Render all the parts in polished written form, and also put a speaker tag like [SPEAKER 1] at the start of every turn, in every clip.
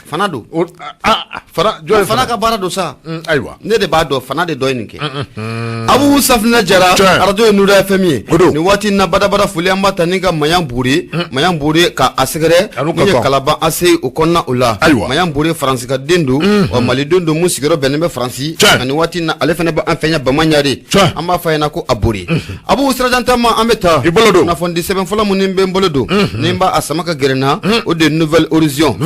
[SPEAKER 1] fana do
[SPEAKER 2] fana
[SPEAKER 1] ka baara do sa
[SPEAKER 2] ayiwa
[SPEAKER 1] ne de b'a dɔn fana de dɔ ye nin kɛ Abu Safina Jara radio ye Nura FM ye ni waati na badabada foli an b'a ta ni ka Mayan Bure ka a sɛgɛrɛ min ye Kalaban ase o kɔnɔna o la Mayan Bure Faransi ka den do wa Malidenw do mun sigiyɔrɔ bɛnnen bɛ Faransi ani waati na ale fana bɛ an fɛ yan Bamaɲare an b'a fɔ a ɲɛna ko a Bure Abu sirajantama an bɛ taa kunnafoni sɛbɛn fɔlɔ minnu bɛ n bolo don ni n b'a a sama ka gɛrɛnna o de Nouvelle Horizon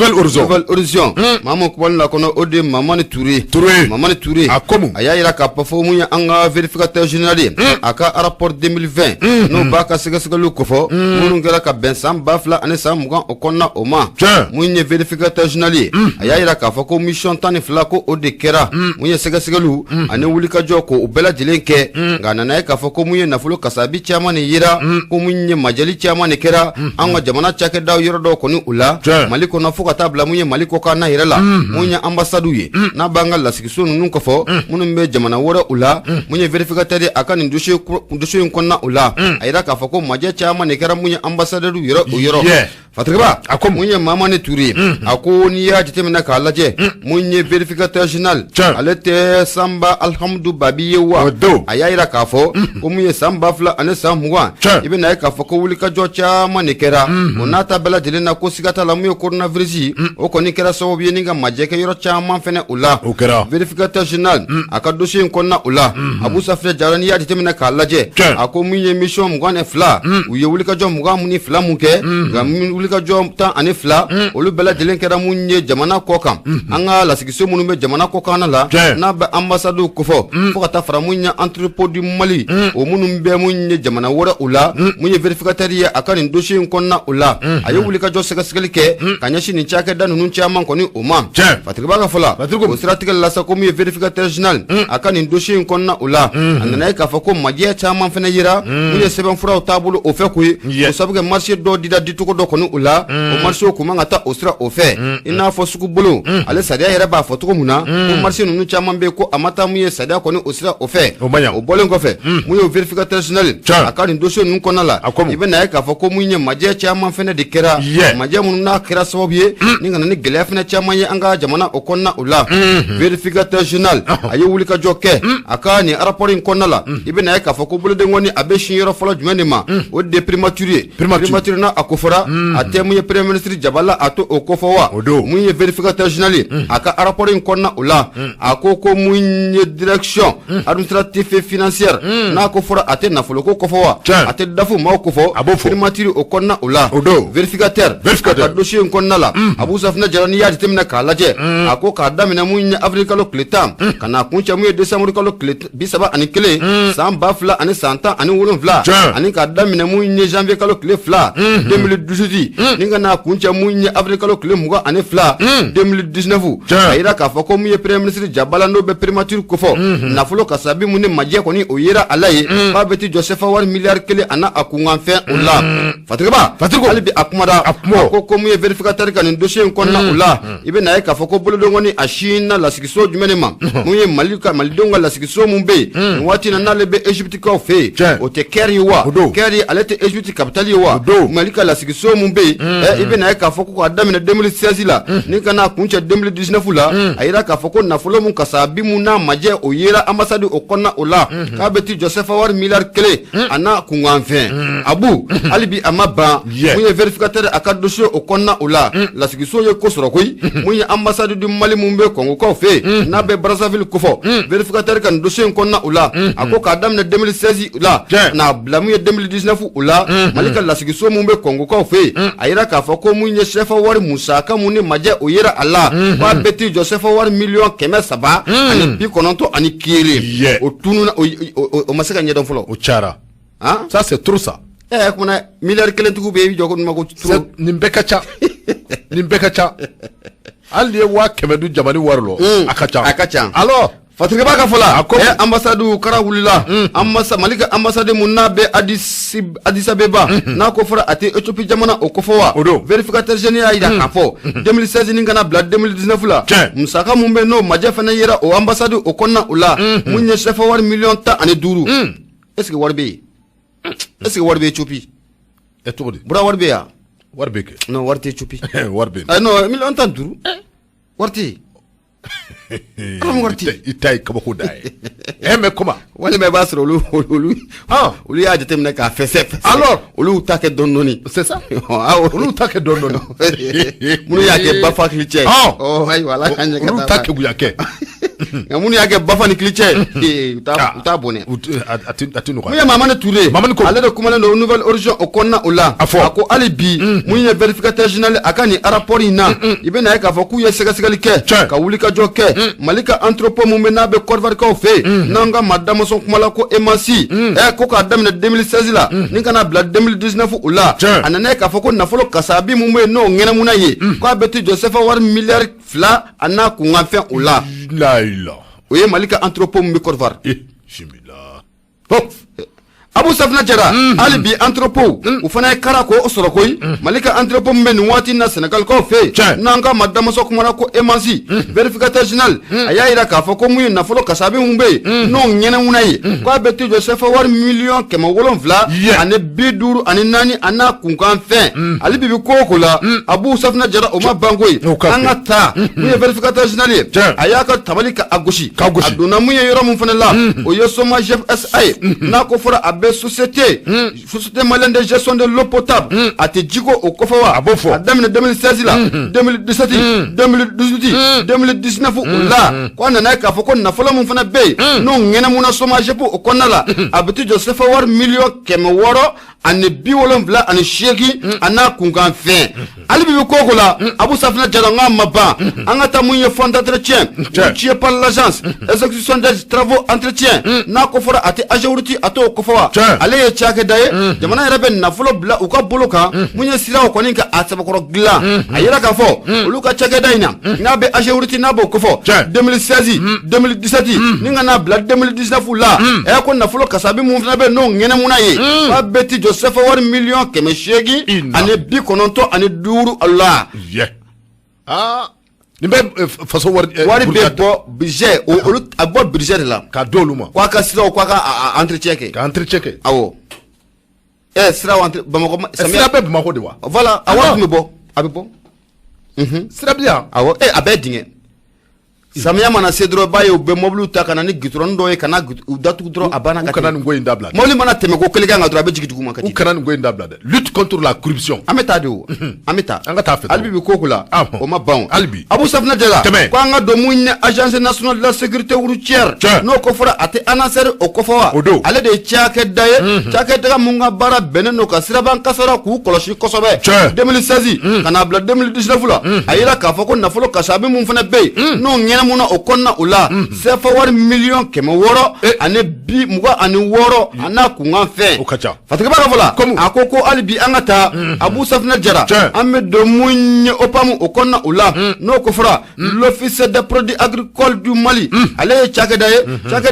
[SPEAKER 1] Mamu kubali la kɔnɔ o de Mamani Touré a y'a yira k'a fɔ mun ye an ka vérificateur général ye a ka rapport 2020 n'o b'a ka sɛgɛsɛgɛliw kɔfɔ minnu kɛra ka bɛn san 2020 ani san 20 o kɔnɔna o ma mun ye vérificateur général ye a y'a yira k'a fɔ ko mission 12 ko o de kɛra mun ye sɛgɛsɛgɛliw ani wulikajɔ ko o bɛɛ lajɛlen kɛ nka a nana ye k'a fɔ ko mun ye nafolo kasabi caman de yira ko mun ye majali caman de kɛra an ka jamana cakɛdaw yɔrɔ dɔw kɔni u la Mali kɔnɔ fo ka taa bila mun ye Mali kɔ kan na yɛrɛ la mun ye ambassade ye n'a b'an ka lasigiso ninnu kɔfɔ minnu bɛ jamana wɛrɛ u la mun ye vérificateur a ka nin dossier in kɔnɔna u la a yira k'a fɔ ko majɛ caman de kɛra mun ye ambassadeur yɛrɛ o yɔrɔ Fatriba a ko mun ye Mamani Touré a ko n'i y'a jateminɛ k'a lajɛ mun ye vérificateur général ale tɛ Sanba Alhamdu Babi ye wa a y'a yira k'a fɔ ko mun ye san 2000 ani san 20 i bɛ na ye k'a fɔ ko wulikajɔ caman de kɛra o n'a ta bɛɛ lajɛlen na ko siga t'a la mun ye coronavirus o kɔni kɛra sababu ye ni ka majɛkɛ yɔrɔ caman fɛnɛ o la vérificateur général a ka dossier in kɔnɔna o la Abu Safina Jara n'i y'a jateminɛ k'a lajɛ a ko mun ye mission 22 u ye wulikajɔ 22 mun kɛ nka wulikajɔ 12 olu bɛɛ lajɛlen kɛra mun ye jamana kɔ kan an ka lasigiso minnu bɛ jamana kɔ kan la n'a bɛ ambassade kɔfɔ fo ka taa fara mun ye entrepôt du Mali o minnu bɛ mun ye jamana wɛrɛ u la mun ye vérificateur ye a ka nin dossier in kɔnɔna o la a ye wulikajɔ sɛgɛsɛgɛli kɛ ka ɲɛsin nin cakɛda ninnu caman kɔni o ma Fatigiba ka fɔ la o siratigɛ la sa ko mun ye vérificateur général a ka nin dossier in kɔnɔna o la a nana ye k'a fɔ ko majɛ caman fɛnɛ yira mun ye sɛbɛnfuraw taabolo o fɛ koyi o sabu kɛ marché dɔ dida dicogo dɔ kɔni o la o marché o kun man ka taa o sira o fɛ i n'a fɔ sugu bolo ale sariya yɛrɛ b'a fɔ cogo mun na ko marché ninnu caman bɛ ko a ma taa mun ye sariya kɔni o sira o fɛ o bɔlen kɔfɛ mun ye vérificateur général a ka nin dossier ninnu kɔnɔna la i bɛ na ye k'a fɔ ko mun ye majɛ caman fɛnɛ de kɛra majɛ minnu n'a kɛra sababu ye ni ka na ni gɛlɛya fɛnɛ caman ye an ka jamana o kɔnɔna o la vérificateur général a ye wulikajɔ kɛ a ka nin rapport in kɔnɔna la i bɛ na ye k'a fɔ ko boloden kɔni a bɛ sin yɔrɔ fɔlɔ jumɛn de ma o de primature n'a a kofɔra a tɛ mun ye premier ministre Jabala a to o kofɔ wa mun ye vérificateur général a ka rapport in kɔnɔna o la a ko mun ye direction administrative et financière n'a ko fɔra a tɛ nafolo ko kofɔ wa a tɛ dafu maaw kofɔ primature o kɔnɔna o la vérificateur a ka dossier in kɔnɔna la Abu Safina Jara n'i y'a jateminɛ k'a lajɛ a ko k'a daminɛ mun ye avril kalo tile 10 ka na kuncɛ mun ye décembre kalo tile 31 san 2000 ani san 17 ani k'a daminɛ mun ye janvier kalo tile 2 2018 ni ka na kuncɛ mun ye avril kalo tile 22 2019 a yira k'a fɔ ko mun ye premier ministre Jabala n'o bɛ primature kofɔ nafolo kasabi mun ni majɛ kɔni o yera ala ye k'a bɛ ti jɔ sefa wari miliyari 1 ana a kunkanfɛn o la Fatigiba hali bi a kumada ko mun ye vérificateur ka nin dossier in kɔnɔna o la i bɛ na ye k'a fɔ ko boloden kɔni a sin na lasigiso jumɛn de ma mun ye malidenw ka lasigiso mun bɛ yen nin waati na n'ale bɛ Egypte kaw fɛ yen o tɛ Caire ye wa Caire ye ale tɛ Egypte capitale ye wa Mali ka lasigiso mun bɛ yen i bɛ na ye k'a fɔ ko k'a daminɛ 2016 la ni ka na kuncɛ 2019 la a yira k'a fɔ ko nafolo mun kasabi mun n'a majɛ o yera ambassade o kɔnɔna o la k'a bɛ ti jɔ sefa wari miliyari 1 a n'a kunkanfɛn Abu hali bi a ma ban mun ye vérificateur a ka dossier o kɔnɔna o la lasigiso ye ko sɔrɔ koyi mun ye ambassade du Mali mun bɛ Congo fɛ n'a bɛ Brazzaville kofɔ vérificateur ka nin dossier in kɔnɔna o la a ko k'a daminɛ 2016 la n'a bila mun ye 2019 o la Mali ka lasigiso mun bɛ Congo fɛ a yira k'a fɔ ko mun ye sefa wari musaka mun ni majɛ o yera a la k'a bɛ ti jɔ sefa wari miliyɔn 300 ani 91 o tununa o ma se ka ɲɛdɔn fɔlɔ
[SPEAKER 2] o cayara ça c'est trop ça
[SPEAKER 1] kumana miliyari 1 tigiw bɛ yen i bɛ jɔ ko nin ma ko trop
[SPEAKER 2] nin bɛɛ ka ca nin bɛɛ ka ca hali ye 100 du jamani wari lɔ a ka ca alors Fatigiba ka fɔ la ambassade kara wulila Mali ka ambassade mun n'a bɛ Addis Abeba n'a ko fɔra a tɛ Ethiopie jamana o kɔfɔ wa vérificateur général y'a yira k'a fɔ 2016 ni kana bila 2019 la musaka mun bɛ n'o majɛ fana yera o ambassade o kɔnɔna o la mun ye sefa wari miliyɔn 15 est-ce que wari bɛ yen est-ce que wari bɛ Ethiopie cogo di
[SPEAKER 1] bura wari bɛ yan
[SPEAKER 2] warbeke
[SPEAKER 1] non warti chupi
[SPEAKER 2] warbe
[SPEAKER 1] non million tan duru warti am warti
[SPEAKER 2] itay kabako dai mais comment
[SPEAKER 1] wala me basro olu ya jete mena ka fesse
[SPEAKER 2] alors
[SPEAKER 1] olu take donnoni
[SPEAKER 2] c'est ça olu take donnoni
[SPEAKER 1] munu ya ke bafa cliché oh ay wala kanya ka
[SPEAKER 2] olu take buyake
[SPEAKER 1] munu ya ke bafa ni cliché uta bonne
[SPEAKER 2] atinu
[SPEAKER 1] ko ya mamane touré ale de kuma no nouvelle origine o konna ola ako alibi munu ya vérificateur général akani rapport ina ibe na ka foku ya sega sega like ka wuli ka joke malika anthropo mumena be korvar ka fe nanga madame son kumala ko emanci ko ka damne 2016 la ni kana bla 2019 ula anane ka foko na folo kasabi mumwe no ngena muna ye ko abeti Joseph war milliard fla ana ku ngafe ula
[SPEAKER 2] la ila
[SPEAKER 1] oye malika anthropo mumbe korvar
[SPEAKER 2] shimila
[SPEAKER 1] Abu Safna Jara alibi anthropo ufana kara ko osoro koy malika anthropo mbe ni wati na Senegal ko fe nanga madame so kumana ko emanci vérificateur général aya ira ka foko mu na folo kasabi mumbe no ngena munayi ko abeti Joseph war million kema wolon vla ane biduru ane nani ana kunkan fe alibi bi ko la Abu Safna Jara o ma bangoy anga ta mu vérificateur général aya ka tabalika agoshi aduna mu yoro mun fana la o yosoma chef SA na ko fora société malienne de gestion de l'eau potable a te djigo au kofawa
[SPEAKER 2] a
[SPEAKER 1] 2016 là 2017 2018 2019 là ko na ka foko na fola mun fana be no ngena muna chômage pour o konna abeti Joseph war million keme woro ane biwolon vla ane sheki ana kungan fin alibi ko la Abu Safna Jara nga maba anga ta munye fond d'entretien qui par l'agence exécution des travaux entretien na ko fora ate ajouti ato ko fawa ale ye chake daye jamana yarabe na folo bla uka boloka munye sira ko ninka ataba ko gla ayira ka fo uluka chake dayna na be ajouti na bo ko fo 2016 2017 ninga na bla 2019 la e ko na folo kasabi mun na be no ngene munaye ba beti Joseph war million keme shegi ane bi kononto ane duru Allah
[SPEAKER 2] nimbe faso
[SPEAKER 1] wari be bo budget o abo budget la
[SPEAKER 2] ka doluma
[SPEAKER 1] kwa ka sira kwa ka entretien ke awo sira Bamako
[SPEAKER 2] sira be Bamako de wa
[SPEAKER 1] voilà awa me bo abebo
[SPEAKER 2] sira bien
[SPEAKER 1] awo abedinge Samia mana sedro baye be moblu ta kana ni gitron do e kana datu dro abana ka
[SPEAKER 2] kana ngoy ndabla
[SPEAKER 1] moli mana teme ko kele nga dro be jigitugu makati
[SPEAKER 2] kana ngoy ndabla lutte contre la corruption
[SPEAKER 1] ameta do ameta
[SPEAKER 2] anga ta fait
[SPEAKER 1] albi bi kokula o ma bon
[SPEAKER 2] albi
[SPEAKER 1] Abu Safna Jara ko anga do munne agence nationale de la sécurité routière no ko fora ate anasser o ko fawa ale de chake daye chake daga munga bara beneno ka siraban kasara ku koloshi kosobe 2016 kana bla 2019 la ayira ka fako na folo kasabe mun fana be no muna okonna ula sefa war million kema woro ane bi muga ane woro ana kunga fe fatika baka vola akoko alibi angata Abu Safna Jara ame de munye opamu okonna ula no kofra l'office des produits agricoles du Mali ale chake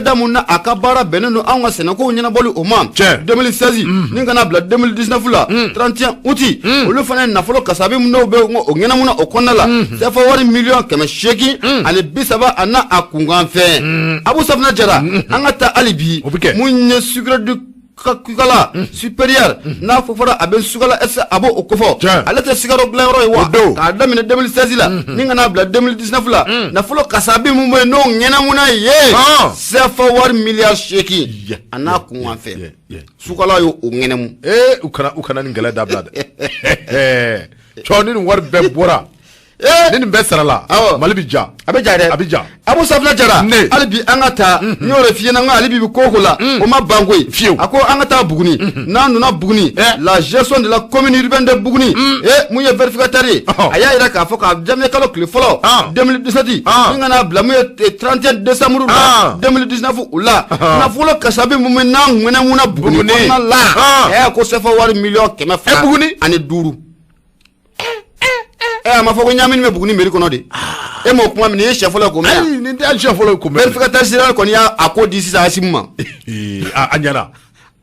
[SPEAKER 1] da muna akabara beneno anga senako nyana bolu omam 2016 ninga na bla 2019 la 31 outi olu fana na folo kasabi muno be ngena muna okonna la sefa war million kema sheki ane bisaba ana akungan fe Abu Safna Jara angata alibi munye sucre du kakala supérieur na fofora aben sugala esa abo okofo alata sigaro glero wa ka damine 2016 la ninga na bla 2019 la na folo kasabi mu no ngena muna ye sefa war milliard sheki ana kungan fe sugala yo ngena mu
[SPEAKER 2] ukana ngala dabla choni war be bora nini be sarala malibija abija
[SPEAKER 1] Abu Safna Jara alibi angata nyore fiye na alibi bikokola o ma bangwe ako angata buguni nanu na buguni la gestion de la commune urbaine de buguni muye verificateur aya ira ka foka jamne kalo kle folo 2017 ngana blamu 31 décembre 2019 ula na folo kasabe mume na ngena muna buguni na la ko sefa war million kema fa ani duru ma foko nyamini me buguni meri kono de mo kuma mini chef la ko me
[SPEAKER 2] ni ndi chef la ko me
[SPEAKER 1] verificateur général ko ya akodi sisa asimma
[SPEAKER 2] anyana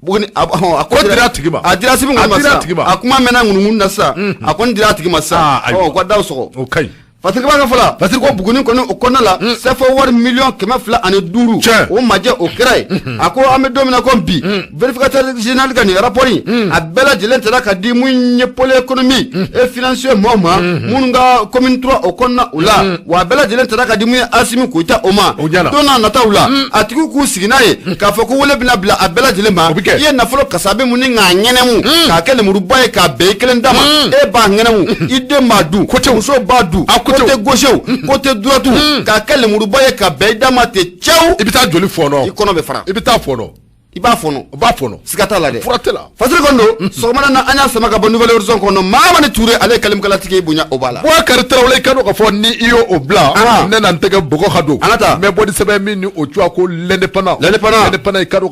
[SPEAKER 1] buguni akodi
[SPEAKER 2] dira tigima
[SPEAKER 1] adira simu ngoma sa akuma mena ngungun na sa akon dira tigima sa ko daw so
[SPEAKER 2] okay
[SPEAKER 1] Fatigi b'a ka fɔla Fatigi ko Buguni kɔni o kɔnɔna la CFA wari million 205 o majɛ o kɛra ye a ko an bɛ don min na ko bi vérificateur général ka nin rapport a bɛɛ lajɛlen tara ka di mun ye pôle économie et financier mɔgɔw ma minnu ka commune 3 o kɔnɔna o la wa a bɛɛ lajɛlen tara ka di mun ye Asimi Koyita o ma don n'a nataw la a tigiw k'u sigi n'a ye k'a fɔ ko wele bɛna bila a bɛɛ lajɛlen ma i ye nafolo kasabe mun ni k'a ɲɛnɛmu k'a kɛ lemuruba ye k'a bɛɛ i kelen d'a ma e b'a ɲɛnɛmu i den b'a dun muso b'a dun côté gauche côté droite k'a kɛ lemuruba ye k'a bɛɛ i d'a ma ten cɛw
[SPEAKER 2] i bɛ taa joli fɔnɔ
[SPEAKER 1] i kɔnɔ bɛ fara
[SPEAKER 2] i bɛ taa fɔnɔ
[SPEAKER 1] i b'a fɔnɔ
[SPEAKER 2] o b'a fɔnɔ
[SPEAKER 1] siga t'a la dɛ
[SPEAKER 2] fura tɛ la
[SPEAKER 1] Fasiri kɔni sɔgɔmada na an y'a sama ka bɔ Nouvelle Horizon kɔnɔ Mahamani Ture ale kalimukalatigi bonya o b'a la
[SPEAKER 2] Boubacar Traoré i ka dɔn k'a fɔ ni i y'o bila ne na n tɛgɛ bɔgɔ ka don mais bɔdi sɛbɛn min ni o cogoya ko l'indépendant i ka dɔn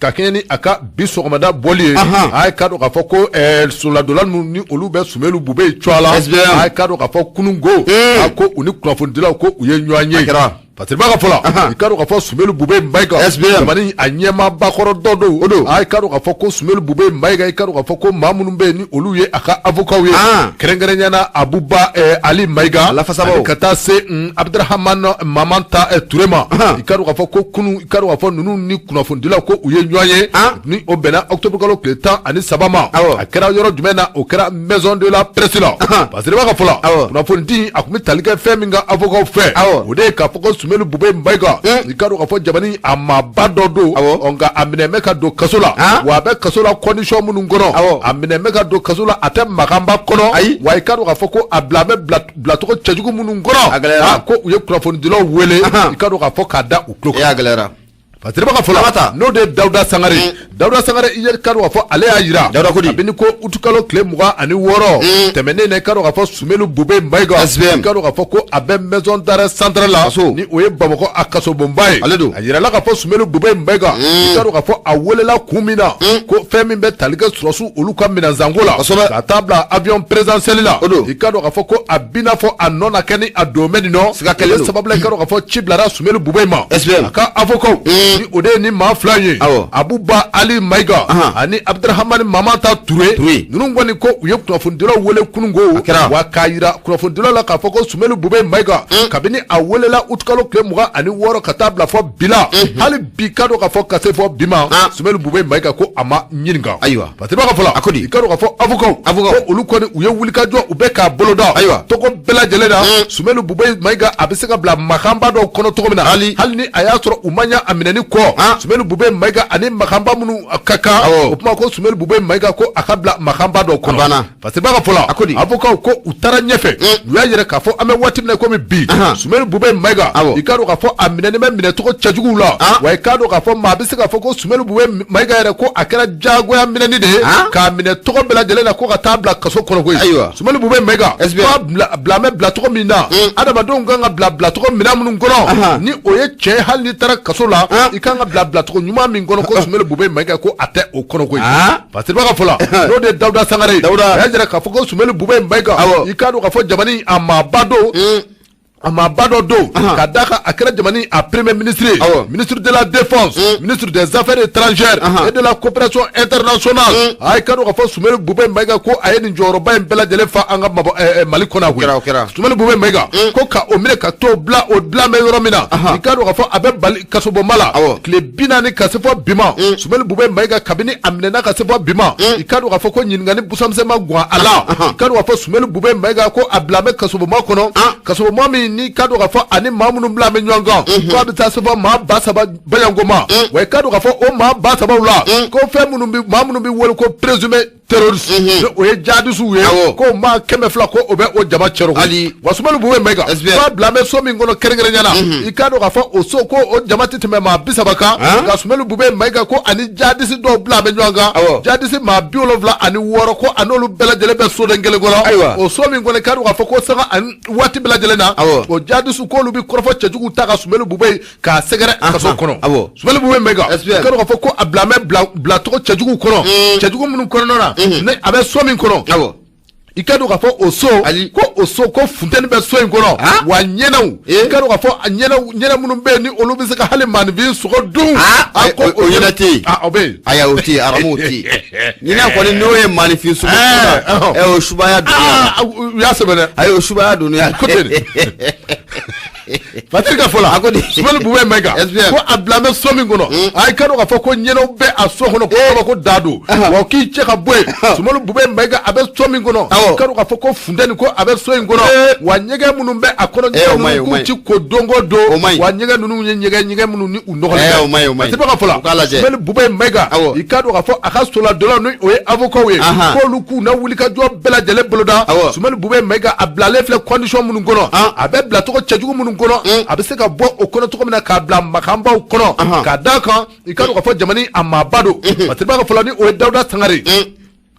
[SPEAKER 2] ka kɛɲɛ ni a ka bi sɔgɔmada bɔli ye a ye ka dɔn k'a fɔ ko soladola ninnu ni olu bɛ Sumelu Bube ye cogoya la a ye ka dɔn k'a fɔ kununko a ko u ni kunnafonidilaw ko u ye ɲɔgɔn ye Parce que b'a ka fɔla i ka dɔn k'a fɔ Sumelu Bube Mayiga jamana a ɲɛmaaba kɔrɔ dɔ don a ye ka dɔn k'a fɔ ko Sumelu Bube Mayiga i ka dɔn k'a fɔ ko maa minnu bɛ yen ni olu ye a ka avocat ye kɛrɛnkɛrɛnnenya Abuba Ali Mayiga ani ka taa se Abdurahmane Mamanta Ture ma i ka dɔn k'a fɔ ko kunu i ka dɔn k'a fɔ ninnu ni kunnafonidilaw ko u ye ɲɔgɔn ye ni o bɛnna octobre kalo tile 13 ma a kɛra yɔrɔ jumɛn na o kɛra maison de la presse la parce que b'a ka fɔla kunnafonidi a tun bɛ tali kɛ fɛn min ka avocat fɛ o de ye k'a fɔ ko Sumelu Bube Mayiga i ka dɔn k'a fɔ jamana a maaba dɔ don nka a minɛ bɛ ka don kaso la wa a bɛ kaso la condition minnu kɔnɔ a minɛ bɛ ka don kaso la a tɛ maganba kɔnɔ wa i ka dɔn k'a fɔ ko a bila bɛ bilacogo cɛjugu minnu kɔnɔ ko u ye kunnafonidilaw wele i ka dɔn k'a fɔ k'a da u tulo kan Fatiri b'a ka fɔla n'o de ye Dawuda Sangare i ye ka dɔn k'a fɔ ale y'a yira kabini ko utukalo tile 26 tɛmɛnen na i ka dɔn k'a fɔ Sumelu Bube Mayiga i ka dɔn k'a fɔ ko a bɛ maison d'arrêt centrale la ni o ye Bamakɔ a kasobonba ye a yirala k'a fɔ Sumelu Bube Mayiga i ka dɔn k'a fɔ a welela kun min na ko fɛn min bɛ tali kɛ sɔrɔsiw olu ka minɛnzanko la ka taa bila avion présidentiel la i ka dɔn k'a fɔ ko a b'i n'a fɔ a nɔ na kɛ ni a domaine nɔ sababula i ka dɔn k'a fɔ ci bilara Sumelu Bube ma a ka avocat ni o de ye ni maa fila ye Abuba Ali Mayiga ani Abdurahmane Mamanta Ture ninnu kɔni ko u ye kunnafonidilaw wele kununko wa k'a yira kunnafonidilaw la k'a fɔ ko Sumelu Bube Mayiga kabini a welela utukalo tile 26 ka taa bila fɔ bi la hali bi ka dɔn k'a fɔ ka se fɔ bi ma Sumelu Bube Mayiga ko a ma ɲininka parce que b'a ka fɔla i ka dɔn k'a fɔ avocat ko olu kɔni u ye wulikajɔ u bɛ k'a boloda tɔgɔ bɛɛ lajɛlen na Sumelu Bube Mayiga a bɛ se ka bila makanba dɔw kɔnɔ cogo min na hali ni a y'a sɔrɔ u ma ɲa a minɛni kɔ Sumelu Bube Mayiga ani makanba minnu ka kan o kuma ko Sumelu Bube Mayiga ko a ka bila makanba dɔ kɔnɔ parce que b'a ka fɔla avocat ko u taara ɲɛfɛ u y'a yɛrɛ k'a fɔ an bɛ waati min na komi bi Sumelu Bube Mayiga i ka dɔn k'a fɔ a minɛni bɛ minɛcogo cɛjuguw la wa i k'a dɔn k'a fɔ maa bɛ se k'a fɔ ko Sumelu Bube Mayiga yɛrɛ ko a kɛra diyagoya minɛni de ye k'a minɛ tɔgɔ bɛɛ lajɛlen na ko ka taa bila kaso kɔnɔ koyi Sumelu Bube Mayiga k'a bilamɛ bila tɔgɔ min na adamadenw kan ka bila tɔgɔ minɛn minnu kɔnɔ ni o ye tiɲɛ hali n'i taara kaso la i kan ka bila tɔgɔ ɲuman min kɔnɔ ko Sumelu Bube Mayiga ko a tɛ o kɔnɔ koyi parce que b'a ka fɔla n'o de ye Dawuda Sangare a y'a jira k'a fɔ ko Sumelu Bube Mayiga i k'a dɔn k'a fɔ jamana a maaba don a maaba dɔ don ka d'a kan a kɛra jamana a premier ministre ministre de la défense ministre des affaires étrangères et de la coopération internationale a ye ka dɔn k'a fɔ Sumelu Bube Mayiga ko a ye nin jɔyɔrɔba in bɛɛ lajɛlen fa an ka Mali kɔnɔ koyi Sumelu Bube Mayiga ko ka o minɛ ka t'o bila o bila mɛ yɔrɔ min na i ka dɔn k'a fɔ a bɛ bali kasobonba la tile 40 ka se fɔ bi ma Sumelu Bube Mayiga kabini a minɛna ka se fɔ bi ma i ka dɔn k'a fɔ ko ɲininkali busamisɛn ma guwan a la i ka dɔn k'a fɔ Sumelu Bube Mayiga ko a bila mɛ kasobonba kɔnɔ kasobonba min ni ka dɔn k'a fɔ ani maa minnu bila mɛ ɲɔgɔn kan ko a bɛ taa se fɔ maa 3000 bayanko ma wa i ka dɔn k'a fɔ o maa 3000 la ko fɛn minnu bɛ maa minnu bɛ wele ko présumé terroriste ni o ye jihadistes ye ko maa 200 ko o bɛ o jama cɛrɛ wa Sumelu Bube Mayiga k'a bila mɛ so min kɔnɔ kɛrɛnkɛrɛnnenya la i ka dɔn k'a fɔ o so ko o jama tɛ tɛmɛ maa 30 kan nka Sumelu Bube Mayiga ko ani jihadistes dɔw bila mɛ ɲɔgɔn kan jihadistes maa 76 ko a n'olu bɛɛ lajɛlen bɛ soden kelen kɔnɔ o so min kɔnɔ i ka dɔn k'a fɔ ko sanga ani waati bɛɛ lajɛlen na o jihadistes k'olu bɛ kɔrɔfɔ cɛjugu ta ka Sumelu Bube k'a sɛgɛrɛ kaso kɔnɔ Sumelu Bube Mayiga i ka dɔn k'a fɔ ko a bila tɔgɔ cɛjugu kɔnɔ cɛjugu minnu kɔnɔna na ne a bɛ so min kɔnɔ i ka don ka fɔ o so ko funtɛni bɛ so in kɔnɔ wa ɲɛnɛw i ka don ka fɔ ɲɛnɛ minnu bɛ yen ni olu bɛ se ka hali maanifin sogo dun
[SPEAKER 1] o ɲɛnɛ tɛ yen
[SPEAKER 2] o bɛ yen
[SPEAKER 1] aya o tɛ yen aramu tɛ yen ɲinɛ kɔni n'o ye maanifin sogo dun o subaya dun
[SPEAKER 2] u y'a sɛbɛn dɛ
[SPEAKER 1] ayi o subaya dun ya
[SPEAKER 2] ko ten Fatiri ka fɔ la a ko di Sumani Bubɛ Mayiga ko a bila bɛ so min kɔnɔ a ka don ka fɔ ko ɲɛnɛw bɛ a so kɔnɔ ko da don wa k'i cɛ ka bɔ yen Sumani Bubɛ Mayiga a bɛ so min kɔnɔ ka don ka fɔ ko funtɛni ko a bɛ so in kɔnɔ wa ɲɛgɛn minnu bɛ a kɔnɔ ɲɛgɛn minnu k'u ci ko don o don wa ɲɛgɛn ninnu ye ɲɛgɛn minnu ni u nɔgɔlen bɛ Fatiri ka fɔ la Sumani Bubɛ Mayiga i ka don ka fɔ a ka soladɔlaw ni o ye avocat ye k'olu k'u na wulikajɔ bɛɛ lajɛlen boloda Sumani Bubɛ Mayiga a bilalen filɛ condition minnu kɔnɔ a bɛ bila tɔgɔ cɛjugu minnu kɔnɔ a bɛ se ka bɔ o kɔnɔ cogo min na k'a bila makanbaw kɔnɔ k'a d'a kan i ka don ka fɔ jamana a maaba don Fatiri ka fɔ la ni o ye Dawuda Sangare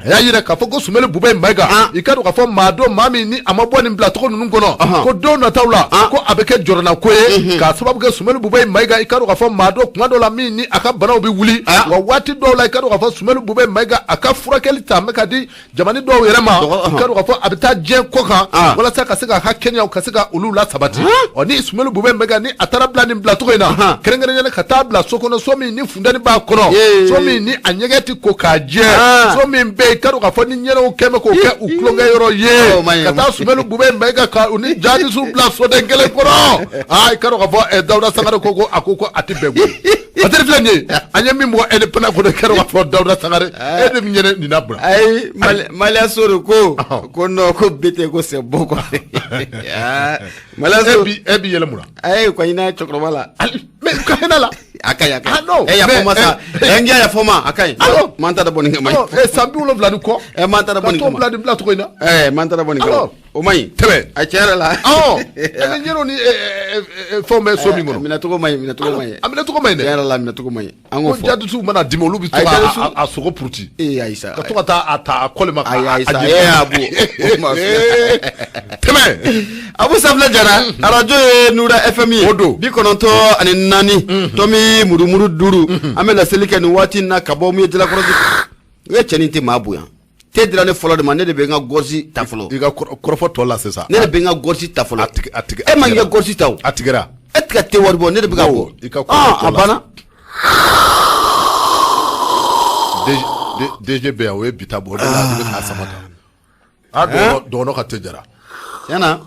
[SPEAKER 2] a y'a yira k'a fɔ ko Sumani Bubɛ Mayiga i ka don ka fɔ maa don maa min ni a ma bɔ nin bila tɔgɔ ninnu kɔnɔ ko don nataw la ko a bɛ kɛ jɔrɔna ko ye k'a sababu kɛ Sumani Bubɛ Mayiga i ka don ka fɔ maa don kuma dɔw la min ni a ka banaw bɛ wuli wa waati dɔw la i ka don ka fɔ Sumani Bubɛ Mayiga a ka furakɛli ta bɛ ka di jamana dɔw yɛrɛ ma i ka don ka fɔ a bɛ taa diɲɛ kɔ kan walasa ka se ka kɛnɛyaw ka se ka olu la sabati ni Sumani Bubɛ Mayiga ni a taara bila nin bila tɔgɔ in na kɛrɛnkɛrɛnnen ka taa bila so kɔnɔ so min ni funtɛni b'a kɔnɔ so min ni a ɲɛgɛn ti ko k'a jɛ so min bɛ i ka don ka fɔ ni ɲɛnɛw kɛmɛ k'o kɛ u tulonkɛ yɔrɔ ye ka taa Sumani Bubɛ Mayiga ka u ni jadisiw bila soden kelen kɔnɔ i ka don ka fɔ Dawuda Sangare ko a tɛ bɛn koyi Fatiri filɛ nin ye an ye min bɔ e ni pɛnɛ kɔnɔ kɛra ka fɔ Dawuda Sangare e de min ɲɛnɛ nin na bila
[SPEAKER 1] ayi Maliya so de ko non ko bete ko c'est bon quoi Maliya so
[SPEAKER 2] e bi yɛlɛ mun na
[SPEAKER 1] ayi ko ina cɛkɔrɔba la
[SPEAKER 2] mais ka hinɛ la
[SPEAKER 1] akai ya fɔ sa ngiya ya fɔ ma akai man ta da bɔni kama
[SPEAKER 2] san 70 ni kɔ
[SPEAKER 1] man ta da bɔni kama
[SPEAKER 2] ka to bila tɔgɔ in na
[SPEAKER 1] man ta da bɔni kama o maɲi
[SPEAKER 2] tɛmɛ
[SPEAKER 1] a cɛyara la
[SPEAKER 2] ni ɲɛnɛw ni fɛnw bɛ so min kɔnɔ
[SPEAKER 1] minɛcogo maɲi
[SPEAKER 2] a minɛcogo maɲi dɛ
[SPEAKER 1] cɛyara la minɛcogo maɲi an k'o fɔ
[SPEAKER 2] ko jadisiw mana dimi olu bɛ to a sogo puruti
[SPEAKER 1] ayisa
[SPEAKER 2] ka to ka taa a ta a kɔli ma
[SPEAKER 1] ayisa
[SPEAKER 2] tɛmɛ
[SPEAKER 1] Abu Safla Jara arajo ye Nura FM
[SPEAKER 2] o don
[SPEAKER 1] 94.4 tomi murumuru 5 an bɛ laseli kɛ nin waati na ka bɔ mun ye jalakɔrɔji u ye cɛnin tɛ maa bonya te dira ne fɔlɔ de ma ne de bɛ n ka gɔrisi ta fɔlɔ
[SPEAKER 2] i ka kɔrɔfɔ tɔ la sisan
[SPEAKER 1] ne de bɛ n ka gɔrisi ta fɔlɔ e ma n ka gɔrisi ta o
[SPEAKER 2] a tigɛra
[SPEAKER 1] e tɛ ka te wari bɔ ne de bɛ ka bɔ
[SPEAKER 2] i ka kɔrɔfɔ
[SPEAKER 1] a banna
[SPEAKER 2] DG bɛ yan o ye bi ta bɔ o de la i bɛ k'a sama ta a dɔgɔnɔ ka te jara
[SPEAKER 1] tiɲɛna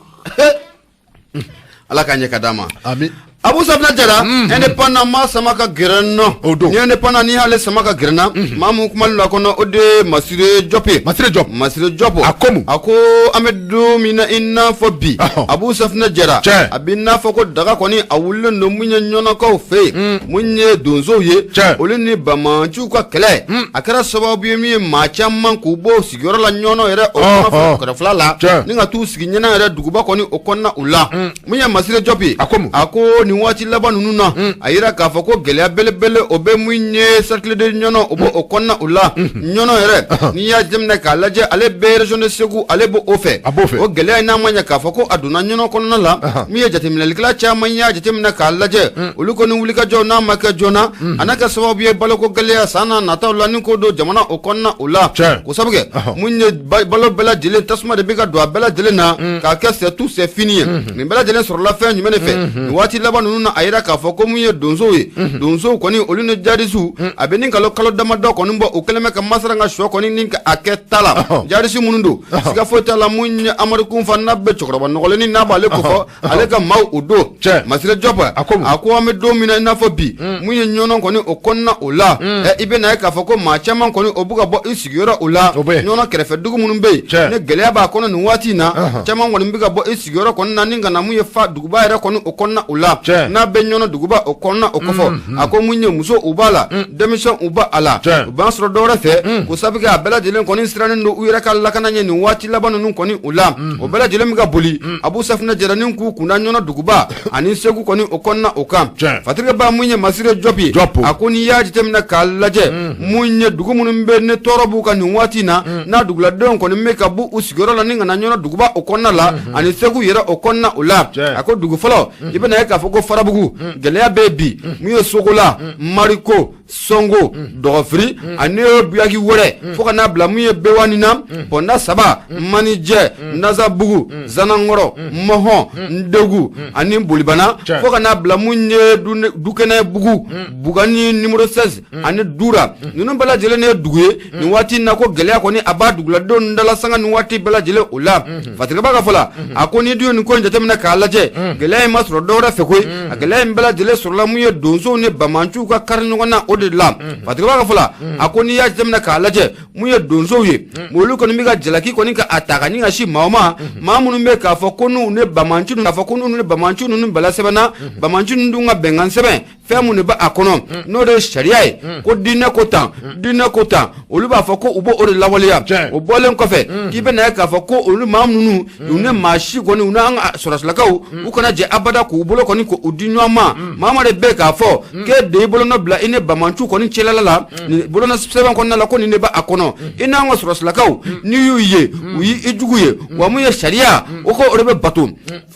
[SPEAKER 1] Ala ka ɲɛ ka d'a ma
[SPEAKER 2] amin
[SPEAKER 1] Abu Safla Jara indépendant ma sama ka gɛrɛ nɔ ni indépendant ni y'ale sama ka gɛrɛ na maa mun kumali la kɔnɔ o de Masire Jɔp
[SPEAKER 2] a ko mun
[SPEAKER 1] a ko an bɛ don min na i n'a fɔ bi Abu Safla Jara a bɛ n'a fɔ ko daga kɔni a wulilen don mun ye ɲɔnakaw fɛ yen mun ye donsow ye olu ni bamanciw ka kɛlɛ a kɛra sababu ye min ye maa caman k'u bɔ sigiyɔrɔ la ɲɔnɔ yɛrɛ o kɔnɔ kɛrɛfɛla la ni ka t'u sigi ɲɛna yɛrɛ duguba kɔni o kɔnɔna u la mun ye Masire Jɔp a ko nin waati laban ninnu na a yira k'a fɔ ko gɛlɛya belebele o bɛ mun ye cercle de ɲɔnɔ o b'o o kɔnɔna u la ɲɔnɔ yɛrɛ n'i y'a jateminɛ k'a lajɛ ale bɛ région de Segu ale b'o o fɛ o gɛlɛya in n'a ma ɲɛ k'a fɔ ko a donna ɲɔnɔ kɔnɔna la min ye jateminɛlikɛla caman y'a jateminɛ k'a lajɛ olu kɔni wulikajɔ n'a ma kɛ joona a n'a kɛ sababu ye baloko gɛlɛya san n'a nataw la ni ko don jamana o kɔnɔna u la ko sabu kɛ mun ye balo bɛɛ lajɛlen tasuma de bɛ ka don a bɛɛ lajɛlen na k'a kɛ c'est tout c'est fini ye nin bɛɛ lajɛlen sɔrɔla fɛn jumɛn de fɛ nin waati laban ninnu na a yira k'a fɔ ko mun ye donsow ye donsow kɔni olu ni jadisiw a bɛ ni kalo damadɔ kɔni bɔ o kɛlen bɛ ka masara ka sɔ kɔni ni a kɛ ta la jadisi minnu don siga foyi t'a la mun ye Amadu Kunfa n'a bɛ cɛkɔrɔba nɔgɔlenni n'a b'ale ko fɔ ale ka maaw o don Masire Jɔp a ko an bɛ don min na i n'a fɔ bi mun ye ɲɔnɔ kɔni o kɔnɔna o la i bɛ na ye k'a fɔ ko maa caman kɔni o bɛ ka bɔ i sigiyɔrɔ o la ɲɔnɔ kɛrɛfɛ dugu minnu bɛ yen ni gɛlɛya b'a kɔnɔ nin waati in na caman kɔni bɛ ka bɔ i sigiyɔrɔ kɔni na ni ka na mun ye fa duguba yɛrɛ kɔni o kɔnɔna o la n'a bɛ ɲɔnɔ duguba o kɔnɔna o kɔfɛ a ko mun ye muso u b'a la denmisɛn u b'a a la u b'an sɔrɔ dɔwɛrɛ fɛ ko sabu kɛ a bɛɛ lajɛlen kɔni sirannen don u yɛrɛ ka lakana ɲɛ nin waati laban ninnu kɔni u la o bɛɛ lajɛlen bɛ ka boli Abu Safla Jara ni k'u kunda ɲɔnɔ duguba ani Segu kɔni o kɔnɔna o kan Fatirikɛ ba mun ye Masire Jɔp a ko n'i y'a jateminɛ k'a lajɛ mun ye dugu minnu bɛ ne tɔɔrɔ b'u ka nin waati in na n'a duguladenw kɔni bɛ ka bɔ u sigiyɔrɔ la ni ka na ɲɔnɔ duguba o kɔnɔna la ani Segu yɛrɛ o kɔnɔna o la a ko dugu fɔlɔ i bɛ na ye k'a fɔ ko Farabugu gɛlɛya bɛ bi mun ye Sogola Mariko Songo Dogofri ani buyaki wore fo kana bila mun ye bewanina ponda saba manije Nazabugu Zanangoro Moho Ndegu ani Bolibana fo kana bila mun ye dukene bugu bugani numéro 16 ani Dura nunu bala jele ne duguye ni wati nako gelea koni aba dugula don dala sanga ni wati bala jele ula fatika baga fola akoni dio ni ko njatemna kalaje gelea masro dora fekoy gelea bala jele surla mun ye donzo ne bamanchu ka karni wana odila fatika baga fola akoni ya jatemna kalaje mun ye donzo ye molu koni miga jelaki koni ka ataka ni ngashi mama mamunu me ka fokonu ne bamanchu na fokonu ne bamanchu nunu bala sebana bamanchu ndunga bengan sebe femu ne ba akono no de sharia ko dina kota olu ba fako ubo ore lawaliya o bolen kofe kibe na ka fako olu mamunu une mashi koni una soraslakaw u kana je abada ko ubolo koni ko udinwa mama de be ka fo ke de bolo no bla ine bamanchu koni chelalala ni bolo na seben koni la koni ne ba akono ina ngo soraslakaw ni yuye uyi ijuguye wa mu ya sharia o ko ore be batu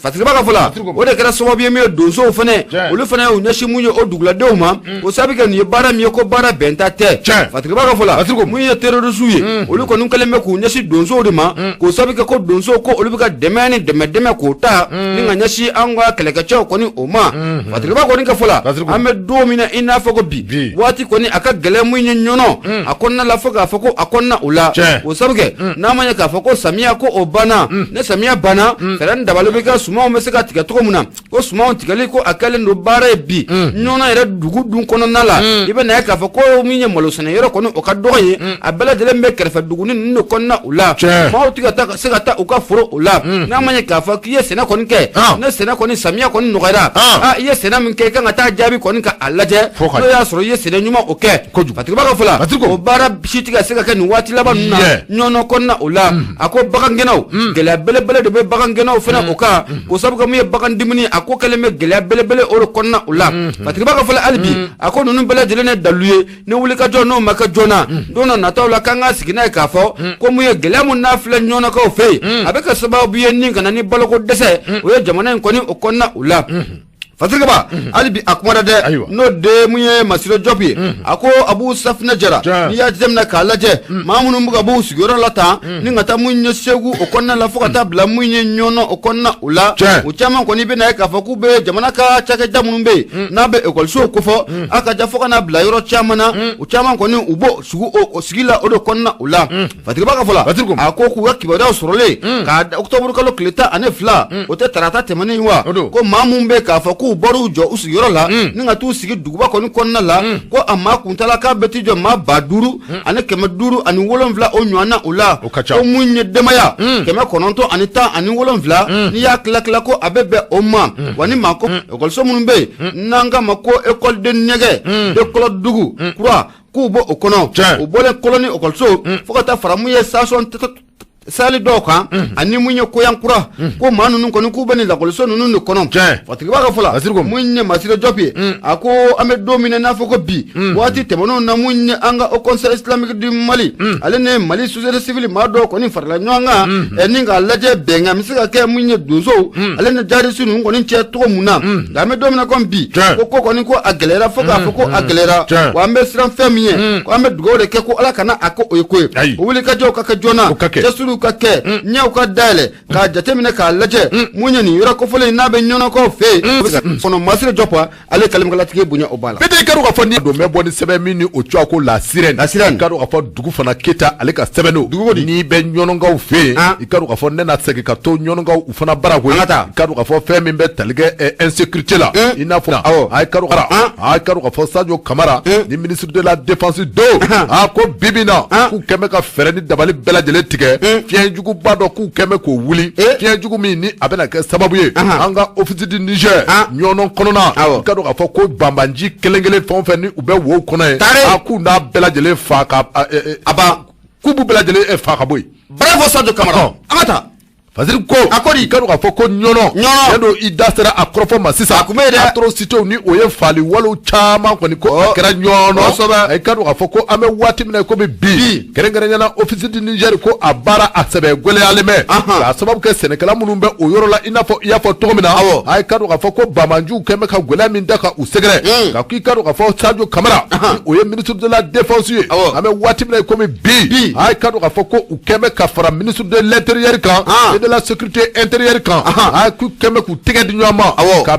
[SPEAKER 1] fatika ba ka fola o de kera so bi me donso fene olu fene o nyashi mu o dugla deuma o sabi ke ni bara mi ko bara benta te fatika ba ka fola mu ye terroriste ye olu ko nun kaleme ko nyashi donso de ma ko sabi ke ko donso ko olu ka demani deme ko ta ni nga nyashi angwa keleka cho ko ni o ma fatika ba ko ni ka fola ame domina ina foko bi wati ko ni aka gele mu nyono akonna la foka foko akonna ula o sabi ke na manya ka foko samia ko obana ne samia bana feran dabalo be ka suma o meseka tika to muna ko suma on tikali ko akale no bare bi nyona ere dugu dun kono nala ibe na ka foko minye molo sene yero kono o ka doye abela dele me kerfa dugu ni no konna ula ma o tika ta seka ta o ka foro ula na manya ka fa kiye sena kono ke ne sena kono samia kono no gara ye sena min ke kan ta jabi kono ka alaje no ya soro ye sena nyuma o ke fatika ba ka fula o bara shitika seka ke ni wati laba nuna nyono konna ula ako bakan genaw gele bele de be bakan genaw fena o ka ko sabu ka mu ye bakan dimini ako keleme gele bele o konna ula fatika ba ka fula albi ako nunu bele jele ne daluye ne wuli ka jono maka jona dona na tawla kanga sigina ka fo ko mu ye gele mun na fula nyono ka o fe abeka sababu ye ninga na ni baloko dese o ye jamana ko ni o konna ula fatika ba alibi akumada de no de muye masiro jopi ako abu safna jara ni ya zemna kalaje mamunu mbuga bu sigoro lata ni ngata munye segu okonna la fokata bla munye nyono okonna ula uchama ko ni be na ka faku be jamana ka chake damunum be na be ekol so ko fo aka ja foka bla yoro chamana uchama ko ni ubo sugu o sigila odo konna ula fatika ba ka fola ako ku wakibada sorole ka october ka lokleta ane fla o te tarata temani wa ko mamumbe ka faku boru jo usu yoro la ninga tu sigi duguba ko ni konna la ko amma kuntala ka beti jo ma baduru ane keme duru ani wolonvla o nywana ula o munye demaya keme kononto anita ani wolonvla ni ya klakla ko abebe o ma wani mako ekol so munbe nanga mako ekol de nege de kolo dugu kura ku bo okono o bole koloni okol so fokata faramuye sason sali doka ani munye ko yankura ko manu nun ko ni ku bani la ko so nun kono fatika ba ka fola munye masiro jopi ako ame domine na foko bi wati temono na munye anga o conseil islamique du Mali alene Mali société civile ma do ko ni farla nyanga eninga laje benga misika ke munye dunzo alene jari sunu ko ni che to muna da me domine ko bi ko ni ko aglera foka foko aglera wa me sran famille ko ame dugo de ke ko ala kana ako oyekwe o wuli ka jo ka jona jesulu ka ke nyaw ka dale ka jatemine ka laje munya ni yura ko fole na be nyono ko fe fono masire jopa ale kalim kala tike bunya obala
[SPEAKER 2] bede karu ka foni do me boni 7 mini o twa ko la sirène karu ka fo dugu fana keta ale ka 7 ni be nyono ngaw fe karu ka fo nena seke ka to nyono ngaw u fana bara ko karu ka fo fe min be talige insécurité la ina fo ay karu ka fo Sadio Kamara ni ministre de la défense do ko bibina ku keme ka fere ni dabali bela jele tike fienjugu bado ku keme ko wuli fienjugu mi ni abena ke sababu ye anga office du Niger nyono konona kado ka fo ko bambanji kelengele fon fe ni ube wo kono aku na bela jele fa ka aba kubu bela jele fa ka boy
[SPEAKER 1] bravo Sadio Kamara amata
[SPEAKER 2] Fazil ko akori kanu ka fɔ ko ɲɔnɔ yando i da sera a kɔrɔfɔ ma sisan atrocité ni o ye fali walo caman kɔni ko a kɛra ɲɔnɔ ay kanu ka fɔ ko an bɛ waati min na ko bi kɛrɛnkɛrɛnyana office du Niger ko a baara a sɛbɛ gwɛlɛyalen bɛ ka sababu kɛ sɛnɛkɛla minnu bɛ o yɔrɔ la i n'a fɔ i y'a fɔ cogo min na ay kanu ka fɔ ko Bamanju kɛn bɛ ka gwɛlɛya min da ka u sɛgɛrɛ ka k'i kanu ka fɔ Sadio Camara o ye ministre de la défense ye an bɛ waati min na ko bi ay kanu ka fɔ ko u kɛn bɛ ka fara ministre de l'intérieur kan et de la sécurité intérieure kan a ku kɛmɛ k'u tɛgɛ di ɲɔgɔn ma ka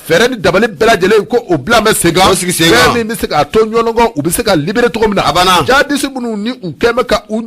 [SPEAKER 2] fɛɛrɛ ni dabali bɛɛ lajɛlen ko o bila mɛ sen kan fɛn min bɛ se k'a to ɲɔgɔn kɔ u bɛ se ka libérer cogo min na jadisi minnu ni u kɛmɛ ka u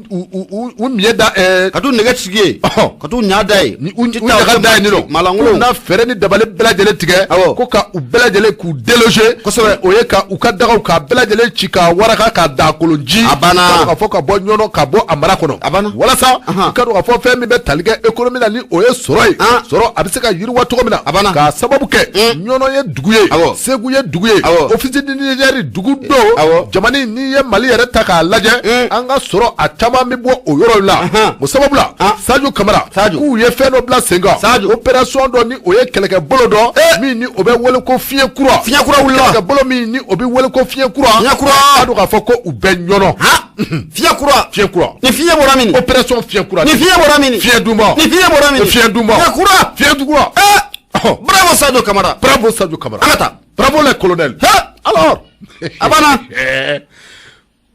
[SPEAKER 2] miɲɛ da
[SPEAKER 1] ka t'u nɛgɛ sigi ye ka t'u ɲa da ye
[SPEAKER 2] u ɲaga da ye nin nɔ na fɛɛrɛ ni dabali bɛɛ lajɛlen tigɛ ko ka u bɛɛ lajɛlen k'u déloger kosɛbɛ o ye ka u ka dagaw k'a bɛɛ lajɛlen ci k'a waraka k'a da kolonji ka fɔ ka bɔ ɲɔgɔn ka bɔ a mara kɔnɔ walasa ka dɔn ka fɔ fɛn min bɛ tali kɛ économie la ni o ye sɔrɔ ye sɔrɔ a bɛ se ka yiriwa cogo min na k'a sababu kɛ ɲɔnɔ ye dugu ye Segu ye dugu ye office du Niger dugu don jamana n'i ye Mali yɛrɛ ta k'a lajɛ an ka sɔrɔ a caman bɛ bɔ o yɔrɔ la o sababu la Sadio Camara k'u ye fɛn dɔ bila sen kan opération dɔ ni o ye kɛlɛkɛ bolo dɔ min ni o bɛ wele ko fiɲɛ kura wulila kɛlɛkɛ bolo min ni o bɛ wele ko fiɲɛ kura a dɔn k'a fɔ ko u bɛ ɲɔnɔ
[SPEAKER 1] fiɲɛ kura ni fiɲɛ bɔra min
[SPEAKER 2] opération fiɲɛ kura
[SPEAKER 1] ni fiɲɛ bɔra min
[SPEAKER 2] fiɲɛ dunba
[SPEAKER 1] ni fiɲɛ bɔra min
[SPEAKER 2] fiɲɛ dunba fiɲɛ kura
[SPEAKER 1] bravo Sadio Camara
[SPEAKER 2] bravo le colonel alors
[SPEAKER 1] abana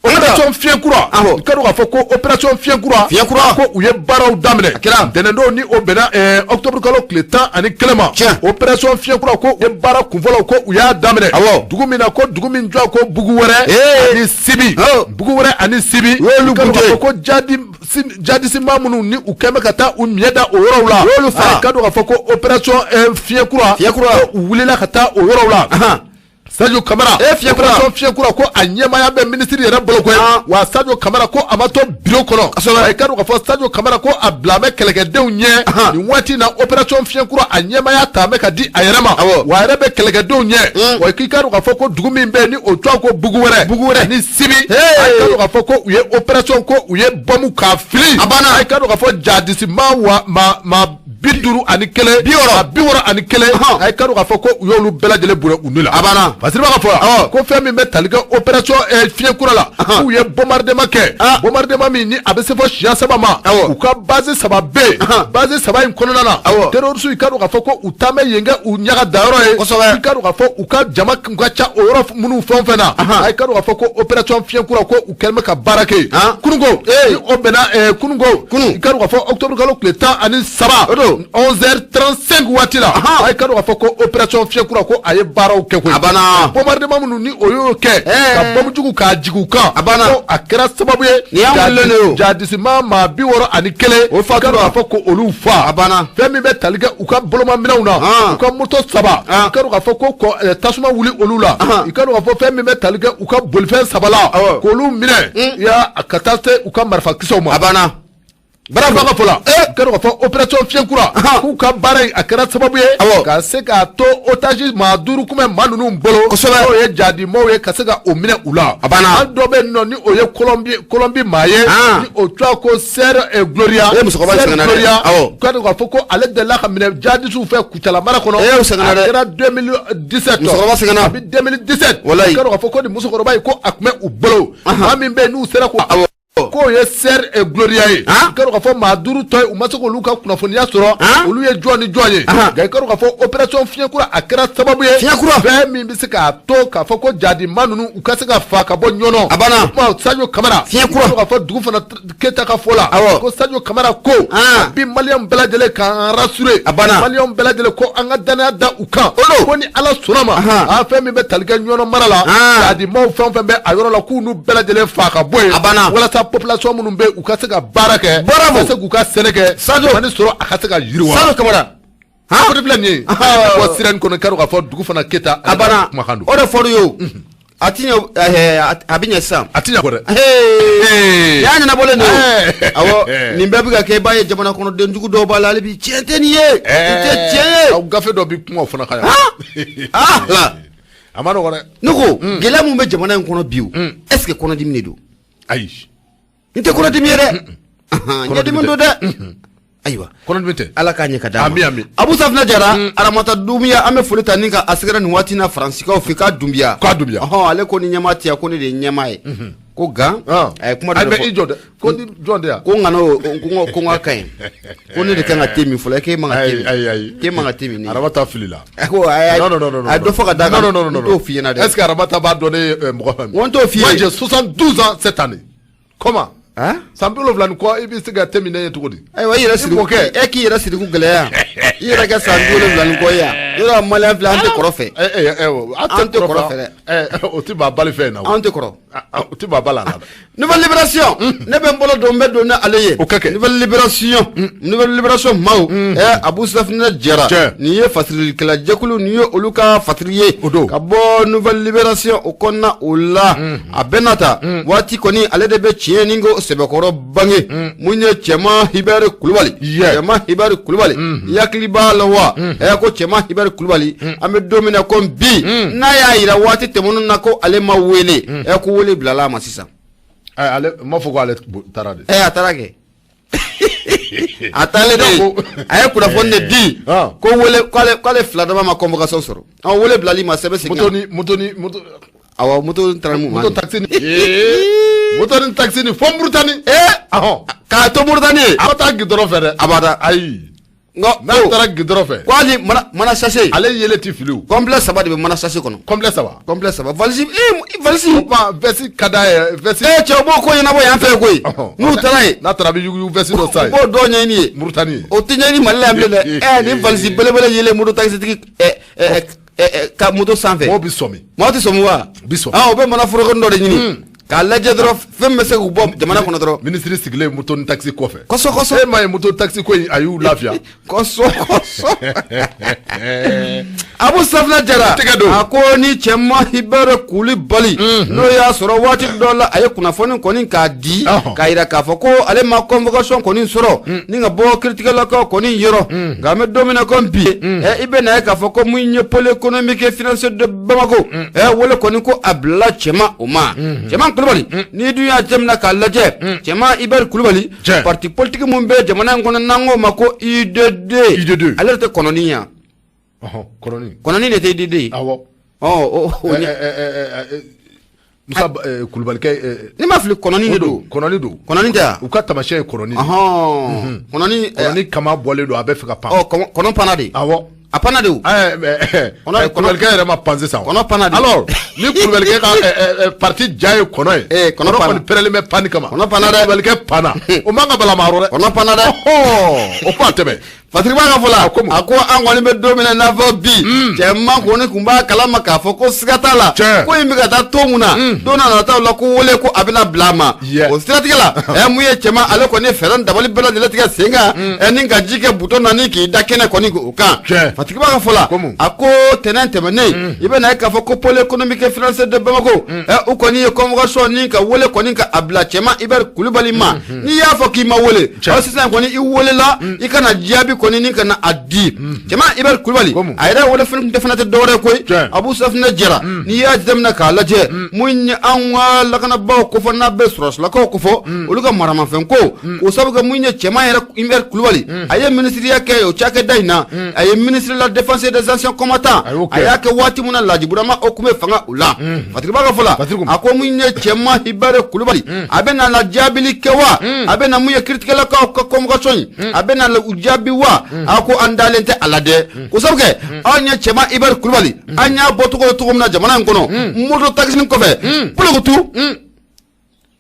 [SPEAKER 2] opération fiɲɛ kura ka dɔn k'a fɔ ko opération fiɲɛ kura ko u ye baaraw daminɛ ntɛnɛndon ni o bɛnna octobre kalo tile 11 ma opération fiɲɛ kura ko u ye baara kunfɔlɔw ko u y'a daminɛ dugu min na ko dugu min jɔ ko bugu wɛrɛ ani Sibi bugu wɛrɛ ani Sibi ka dɔn k'a fɔ ko jadisima minnu ni u kɛn bɛ ka taa u miɲɛ da o yɔrɔw la ka dɔn k'a fɔ ko opération fiɲɛ kura ko u wulila ka taa o yɔrɔw la Sadio Camara fiɲɛ kura ko a ɲɛmaya bɛ ministre yɛrɛ bolo koyi wa Sadio Camara ko a ma to bureau kɔnɔ a ka dɔn k'a fɔ Sadio Camara ko a bila bɛ kɛlɛkɛdenw ɲɛ nin waati na opération fiɲɛ kura a ɲɛmaya ta bɛ ka di a yɛrɛ ma wa a yɛrɛ bɛ kɛlɛkɛdenw ɲɛ wa k'i ka dɔn k'a fɔ ko dugu min bɛ yen ni o tɔgɔ ko bugu wɛrɛ ni Sibi a ka dɔn k'a fɔ ko u ye opération ko u ye bɔmu k'a fili a ka dɔn k'a fɔ jadisi ma 50 ani 1 60 ani 1 a ka dɔn k'a fɔ ko u y'olu bɛɛ lajɛlen bonɛ u ni la parce que b'a fɔ ko fɛn min bɛ tali kɛ opération fiɲɛ kura la k'u ye bombardement kɛ bombardement min ni a bɛ se fɔ siɲɛ 3 ma u ka base 3 bɛ yen base 3 in kɔnɔna na terroristes i ka dɔn k'a fɔ ko u taa bɛ yen kɛ u ɲaga dayɔrɔ ye i ka dɔn k'a fɔ u ka jama ka ca o yɔrɔ minnu fɛn o fɛn na a ka dɔn k'a fɔ ko opération fiɲɛ kura ko u kɛlen bɛ ka baara kɛ kununko ni o bɛnna kununko i ka dɔn k'a fɔ octobre kalo tile 13 11h35 waati la a ka dɔn k'a fɔ ko opération fiɲɛ kura ko a ye baaraw kɛ koyi bombardement minnu ni o y'o kɛ ka bɔmujugu k'a jigin u kan ko a kɛra sababu ye jadisima maa 60 ani 1 o fa ka dɔn k'a fɔ ko olu fa fɛn min bɛ tali kɛ u ka bolomaminɛnw na u ka moto 3 i ka dɔn k'a fɔ ko tasuma wuli olu la i ka dɔn k'a fɔ fɛn min bɛ tali kɛ u ka bolifɛn 3 la k'olu minɛ ka taa se u ka marifakisɛw ma bravo ka fɔ la ka dɔn k'a fɔ opération fiɲɛ kura k'u ka baara in a kɛra sababu ye ka se k'a to otage maa 5 kun bɛ maa ninnu bolo n'o ye jadimaw ye ka se ka o minɛ u la an dɔ bɛ yen nɔ ni o ye Colombi maa ye ni o tɔgɔ ko Sœur Gloria ka dɔn k'a fɔ ko ale delila ka minɛ jadisiw fɛ Kucala mara kɔnɔ a kɛra 2017 a bɛ 2017 ka dɔn k'a fɔ ko nin musokɔrɔba in ko a tun bɛ u bolo maa min bɛ yen n'u sera k'o ye Sœur Gloria ye ka dɔn k'a fɔ maa 5 tɔ ye u ma se k'olu ka kunnafoniya sɔrɔ olu ye jɔn ni jɔn ye nka i ka dɔn k'a fɔ opération fiɲɛ kura a kɛra sababu ye fɛn min bɛ se k'a to k'a fɔ ko jadima ninnu u ka se ka fa ka bɔ ɲɔnɔ kuma Sadio Camara fiɲɛ kura k'a fɔ dugu fana Keyita ka fɔ la ko Sadio Camara ko a bi maliyɛnw bɛɛ lajɛlen k'an rassurer maliyɛnw bɛɛ lajɛlen ko an ka danaya da u kan ko ni Ala sɔnna ma a fɛn min bɛ tali kɛ ɲɔnɔ mara la jadimaw fɛn o fɛn bɛ a yɔrɔ la k'u n'u bɛɛ lajɛlen fa ka bɔ yen walasa population minnu bɛ u ka se ka baara kɛ ka se k'u ka sɛnɛ kɛ Sadio sɔrɔ a ka se ka yiriwa Sadio Camara o de filɛ nin ye bɔ sira nin kɔnɔ ka dɔn k'a fɔ dugu fana Keyita kumakan don
[SPEAKER 1] o de fɔra ye o a ti ɲɛ a bɛ ɲɛ sisan
[SPEAKER 2] a ti ɲɛ kɔ dɛ
[SPEAKER 1] y'a ɲɛnabɔlen de ye awɔ nin bɛɛ bɛ ka kɛ i b'a ye jamana kɔnɔden jugu dɔw b'a la hali bi tiɲɛ tɛ nin ye nin tɛ tiɲɛ ye
[SPEAKER 2] aw gafe dɔ bɛ kuma o fana kan yan a ma nɔgɔ dɛ
[SPEAKER 1] ne ko gɛlɛya min bɛ jamana in kɔnɔ bi o est ce que kɔnɔdimi de don
[SPEAKER 2] ayi
[SPEAKER 1] n tɛ kɔnɔdimi ye dɛ ɲɛdimi don dɛ ayiwa
[SPEAKER 2] kɔnɔdimi tɛ
[SPEAKER 1] ala k'a ɲɛ ka d'a ma
[SPEAKER 2] ami
[SPEAKER 1] Abu Safina Jara aramata dumiya an bɛ foli ta ni ka asegɛrɛ nin waati na Faransikaw fɛ k'a dunbiya ale ko ni ɲɛma tiya ko ne de ye ɲɛma ye ko gan kuma dɔ
[SPEAKER 2] fɔ i jɔ dɛ ko ni jɔn de ya
[SPEAKER 1] ko ngana ko ŋa ka ɲi ko ne de kan ka te min fɔlɔ k'e man ka te min k'e man ka te min
[SPEAKER 2] aramata fili la
[SPEAKER 1] ko a dɔ fɔ ka d'a kan n t'o f'i ɲɛna dɛ
[SPEAKER 2] est-ce que aramata b'a dɔn ne mɔgɔ
[SPEAKER 1] fɛn n t'o f'i ye
[SPEAKER 2] moi j'ai 72 ans cette année comment san 70 ni kɔ i bɛ se ka te min ne ye cogo di
[SPEAKER 1] ayiwa i yɛrɛ siri ko kɛ e k'i yɛrɛ siri ko gɛlɛya i yɛrɛ kɛ san 70 ni kɔ yan yɔrɔ maliyɛn filɛ an tɛ kɔrɔ fɛ an tɛ kɔrɔ fɛ dɛ
[SPEAKER 2] o tɛ maa bali fɛn na
[SPEAKER 1] an tɛ kɔrɔ
[SPEAKER 2] o tɛ maa bala la
[SPEAKER 1] nouvelle libération ne bɛ n bolo don n bɛ don ni ale ye
[SPEAKER 2] o ka kɛ
[SPEAKER 1] nouvelle libération maaw Abu Safina Jara nin ye fasirilikɛla jɛkulu nin ye olu ka fatiri ye ka bɔ nouvelle libération o kɔnɔna o la a bɛɛ n'a ta waati kɔni ale de bɛ tiɲɛ ni ko sɛbɛkɔrɔ bange mun ye cɛman Hibɛri Kulubali cɛman Hibɛri Kulubali i hakili b'a la wa ko cɛman Hibɛri Kulubali an bɛ don min na ko bi n'a y'a yira waati tɛmɛnen na ko ale ma wele ko wele bilala a ma sisan
[SPEAKER 2] ale ma fɔ ko ale taara de
[SPEAKER 1] a taara kɛ a taalen de a ye kunnafoni de di ko wele k'ale fila dama ma convocation sɔrɔ wele bilali ma sɛbɛn segin
[SPEAKER 2] moto
[SPEAKER 1] awɔ moto taara mun ma
[SPEAKER 2] moto ni taxi ni fo Mauritanie
[SPEAKER 1] k'a to Mauritanie
[SPEAKER 2] a taa gidɔrɔn fɛ dɛ
[SPEAKER 1] abada
[SPEAKER 2] ayi
[SPEAKER 1] n'a
[SPEAKER 2] taara gidɔrɔn fɛ
[SPEAKER 1] ko hali mana sachet
[SPEAKER 2] ale yele ti fili o
[SPEAKER 1] complet 3 de bɛ mana sachet kɔnɔ
[SPEAKER 2] complet 3
[SPEAKER 1] valise
[SPEAKER 2] vesti ka d'a ye vesti
[SPEAKER 1] cɛw b'o ko ɲɛnabɔ yan fɛ koyi n'u taara ye
[SPEAKER 2] n'a taara bɛ yugu vesti dɔ sa ye
[SPEAKER 1] u b'o dɔ ɲɛɲini ye
[SPEAKER 2] Mauritanie
[SPEAKER 1] o tɛ ɲɛɲini Mali la yan bilen dɛ ni valise belebele yelen moto taxitigi ka moto sanfɛ
[SPEAKER 2] mɔgɔw bɛ sɔmi
[SPEAKER 1] mɔgɔ tɛ sɔmi wa
[SPEAKER 2] bi sɔn
[SPEAKER 1] o bɛ mana forokɔni dɔ de ɲini k'a lajɛ dɔrɔn fɛn bɛ se k'u bɔ jamana kɔnɔ dɔrɔn
[SPEAKER 2] ministre sigilen moto ni taxi kɔfɛ
[SPEAKER 1] kɔsɔ
[SPEAKER 2] e ma ye moto taxi ko in a y'u lafiya
[SPEAKER 1] kɔsɔ Abu Safina Jara a ko ni cɛman Hibɛri Kulubali n'o y'a sɔrɔ waati dɔ la a ye kunnafoni kɔni k'a di k'a yira k'a fɔ ko ale ma convocation kɔni sɔrɔ ni ka bɔ kiiritigɛlakaw kɔni yɔrɔ nka an bɛ don min na ko bi i bɛ na ye k'a fɔ ko mun ye pôle économique et financier de Bamako wele kɔni ko a bilala cɛman o ma cɛman Kulubali ni dun y'a jateminɛ k'a lajɛ cɛman Hibɛri Kulubali parti politique mun bɛ jamana in kɔnɔ n'an k'o ma ko IDD ale tɛ kɔnɔni yan kɔnɔni de tɛ IDD ye
[SPEAKER 2] Musa Kulubali kɛ
[SPEAKER 1] ne ma fili kɔnɔni de don kɔnɔni tɛ
[SPEAKER 2] u ka taamasiyɛn ye kɔnɔni kɔnɔni kama bɔlen don a bɛ fɛ ka pan
[SPEAKER 1] kɔnɔ panna de a panna de o
[SPEAKER 2] Kulubalikɛ yɛrɛ ma pan sisan
[SPEAKER 1] kɔnɔ panna de
[SPEAKER 2] alors ni Kulubalikɛ ka parti ja ye kɔnɔ ye kɔnɔ kɔni pɛrɛlen bɛ pani kama
[SPEAKER 1] kɔnɔ panna dɛ
[SPEAKER 2] Kulubalikɛ panna o man ka bala maa yɔrɔ dɛ
[SPEAKER 1] kɔnɔ panna dɛ
[SPEAKER 2] o ko a tɛmɛ
[SPEAKER 1] Fatirima ka fɔ la a ko an kɔni bɛ don min na i n'a fɔ bi cɛman kɔni tun b'a kalama k'a fɔ ko siga t'a la ko in bɛ ka taa to mun na don na nataw la ko wele ko a bɛna bila a ma o siratigɛ la mun ye cɛman ale kɔni ye fɛɛrɛ dabali bɛɛ lajɛlen tigɛ sen kan ni ka ji kɛ butɔn na ni k'i da kɛnɛ kɔni o kan Fatirima ka fɔ la a ko tɛnɛn tɛmɛnen i bɛ na ye k'a fɔ ko pôle économique et financier de Bamako u kɔni ye convocation ni ka wele kɔni ka a bila cɛman Hibɛri Kulubali ma n'i y'a fɔ k'i ma wele sisan kɔni i welela i kana jaabi kɔni ni kana a di cɛman Hibɛri Kulubali a yɛrɛ wele fana tɛ dɔwɛrɛ koyi Abu Safina Jara n'i y'a jateminɛ k'a lajɛ mun ye an ka lakanabaaw kofɔ n'a bɛ sɔrɔsilakaw kofɔ olu ka maramafɛn ko o sabu kɛ mun ye cɛman yɛrɛ Hibɛri Kulubali a ye ministeriya kɛ o cakɛda in na a ye ministre la défense des anciens combattants a y'a kɛ waati min na Laji Burama o tun bɛ fanga o la Fatirima ka fɔ la a ko mun ye cɛman Hibɛri Kulubali a bɛ na la jaabili kɛ wa a bɛ na mun ye kiiritigɛlakaw ka convocation ye a bɛ na u jaabi wa a ko an dalen tɛ a la dɛ ko sabu kɛ anw ye cɛman Hibɛri Kulubali an y'a bɔ cogo min na jamana in kɔnɔ moto taxi kɔfɛ polokutu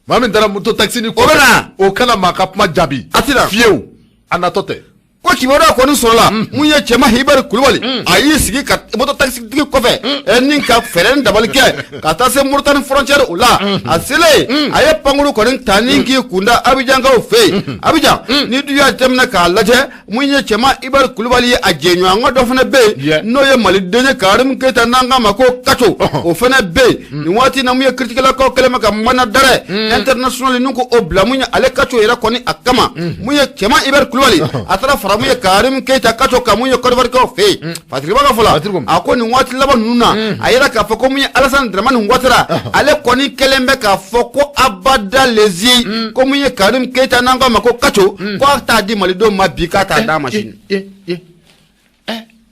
[SPEAKER 2] maa min taara moto taxi kɔfɛ o kana maa ka kuma jaabi
[SPEAKER 1] a tɛna
[SPEAKER 2] fiyewu a natɔ tɛ
[SPEAKER 1] ko kibaruya kɔni sɔrɔla mun ye cɛman Hibɛri Kulubali a y'i sigi ka moto taxi tigi kɔfɛ ni ka fɛɛrɛ dabali kɛ ka taa se Mauritanie frontière o la a selen a ye pankuru kɔni ta ni k'i kunda Abijankaw fɛ yen Abijan ni dun y'a jateminɛ k'a lajɛ mun ye cɛman Hibɛri Kulubali ye a jɛɲɔgɔn dɔ fana bɛ yen n'o ye Maliden ye Karimu Keyita n'an k'a ma ko Kaco o fana bɛ yen nin waati na mun ye kiiritigɛlakaw kɛlen bɛ ka mana darɛ international n'u ko o bila mun ye ale Kaco yɛrɛ kɔni a kama mun ye cɛman Hibɛri Kulubali a taara fara kamu ye Karim Keita kato kamu ye Côte d'Ivoire ko fe Patrick Baka fola ako ni wati laba nuna ayira ka foko mu ye Alassane Dramane Ouattara ale koni kelembe ka foko abada lezi ko mu ye Karim Keita nanga mako kato ko ta di malido mabika ta da machine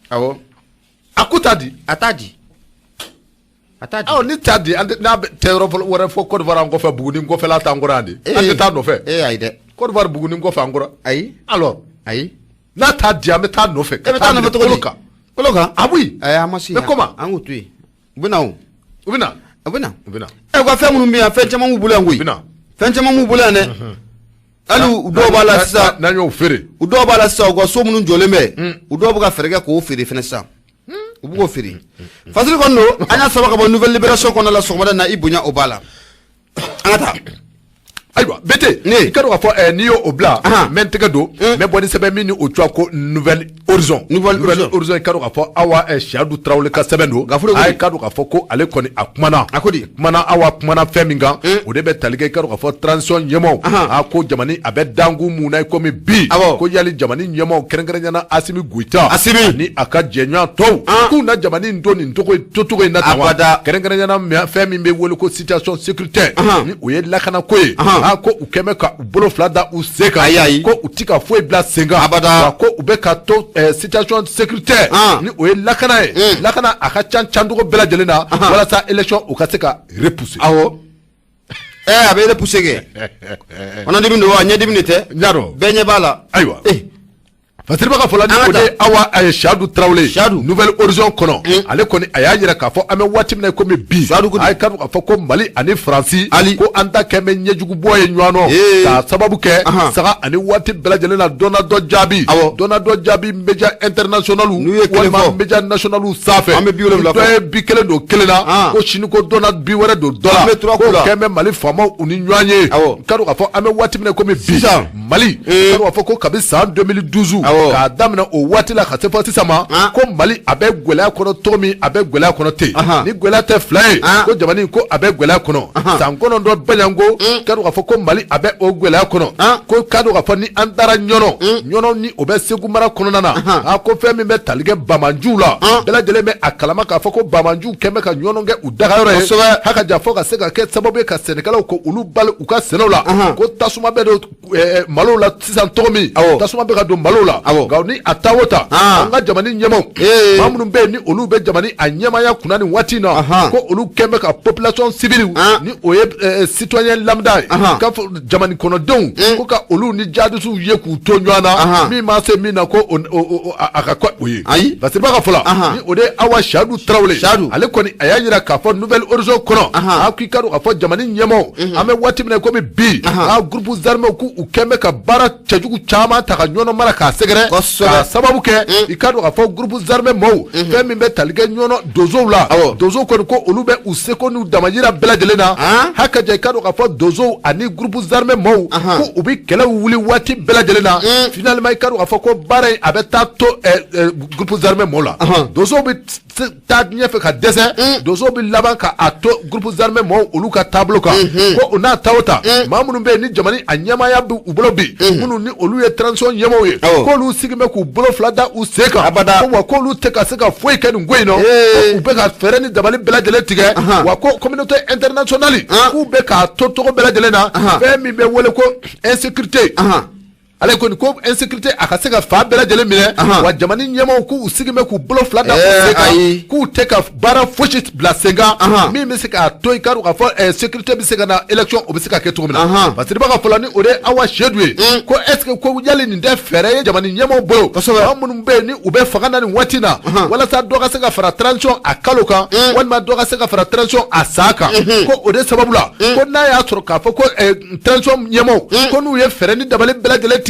[SPEAKER 1] awo
[SPEAKER 2] akutadi
[SPEAKER 1] atadi
[SPEAKER 2] aw ni tadi na terro wara fo Côte d'Ivoire ngo fa buguni ngo fa la tangorandi ande ta no fe
[SPEAKER 1] ayde
[SPEAKER 2] Côte d'Ivoire buguni ngo fa ngora
[SPEAKER 1] ay
[SPEAKER 2] alors
[SPEAKER 1] ay
[SPEAKER 2] na tadi ame ta no fe
[SPEAKER 1] ta no fe koloka
[SPEAKER 2] ah oui
[SPEAKER 1] amasi
[SPEAKER 2] mais comment
[SPEAKER 1] angutui ubina
[SPEAKER 2] e
[SPEAKER 1] ko fa munu mi fa chama mu bula ngui fa chama mu bula ne alu udo bala sa
[SPEAKER 2] na nyo fere
[SPEAKER 1] udo bala sa go so munu joleme udo buga ferege ko fere fene sa ubugo fere fasili kondo anya sabaka bo nouvelle libération kono la sokmada na ibunya obala ata
[SPEAKER 2] aywa bete ikado afo niyo obla mentega do me boni sebe mini otwa ko nouvelle horizon ikado afo awa Shadou Traoré ka sebendo ay kado afo ko ale koni akumana awa kumana feminga o de be talige ikado afo transition yemo ako jamani abe dangu muna ko mi bi ko yali jamani yemo kerengerenya Asimi Goïta ni aka jenwa to kuna jamani ndoni ntoko totogo na tawa kerengerenya na femi be wolo ko situation sécuritaire ni oye lakana koye ko ukeme ka bolo flada useka ko utika foi bla senga abada ko ubeka to situation sécuritaire ni oye lakana aka chandugo bela jelena wala sa élection ukaseka repousser
[SPEAKER 1] awo abe repousser ge ona dimi ndo wa nyedimi nete
[SPEAKER 2] nyaro
[SPEAKER 1] benye bala
[SPEAKER 2] aywa Patrick Baka fola ni ode awa Shadou Traoré nouvelle horizon kono ale koni aya yira ka fo ame wati mna ko me bi ay ka fo ko Mali ani France ko anda keme nyejugu boye nywano ka sababu ke saka ani wati belajelena Donald Jabi media international wala media national safe to bi kele do kelena ko chini ko Donald bi wara do dollar ko keme Mali fama uni nywanye ka fo ame wati mna ko me bi Mali ka fo ko kabisa 2012 ka damina o wati la khase fo sisama ko Mali abe gwela kono tomi abe gwela kono te ni gwela te fly ko jamani ko abe gwela kono sankono ndo banyango kadu ka fo ko Mali abe o gwela kono ko kadu ka fo ni andara nyono ni obe segu mara kono nana ko femi be talige bamanjula bela jele me akalama ka fo ko bamanju keme ka nyono nge udaga yore haka ja fo ka sega ke sababu ka Senegal ko ulu bal uka senola ko tasuma be do malola sisan tomi tasuma be ka do malola gauni atawota anga jamani nyemo mamunu be ni olu be jamani anyema ya kunani watina ko olu kembe ka population civile ni oye citoyen lambda ka jamani kono don ko ka olu ni jadusu yeku tonywana mi ma se mi na ko akakwa oye Patrick Baka fola ni ode awa Shadou Traoré ale koni ayanyira ka fo nouvelle horizon kono akikaru ka fo jamani nyemo ame watimne ko bi groupe zarme ku ukembe ka bara chajugu chama taka nyono mara ka segere ka sababu ke ikado ka fo groupe zarme mo femi be talige nyono dozo ko olu be useko nu damajira bela delena haka je ikado ka fo dozo ani groupe zarme mo ko ubi kele wuli wati bela delena finalement ikado ka fo ko bare abeta to groupe zarme mo la dozo be ta nyefe ka dese dozo be laban ka ato groupe zarme mo olu ka tablo ka ko una tawta mamunu be ni jamani anyama ya bu ubolo bi munu ni olu ye transition yemo ye ko lu sigime ku bolo flada useka abada ko wa ko lu teka seka foi ken ngwino u be ka fere ni dabali bela jele tige wa ko communauté internationale u be ka toto bela jele na fe mi be wole ko insécurité ale ko insécurité akaseka fa bela jele mine wa jamani nyema ku usigime ku bolo flada useka ku teka bara foshit blasenga mi misika toy karu ka fo sécurité biseka na élection obisika ke tumina parce que baka folani ode awa shedwe ko est-ce que ko yali ni de fere jamani nyema bolo amunu be ni ube fagana ni watina wala sa doga seka fara transition akaloka wan ma doga seka fara transition asaka ko ode sababula ko na ya tro ka fo ko transition nyema ko nu ye fere ni dabale bela jele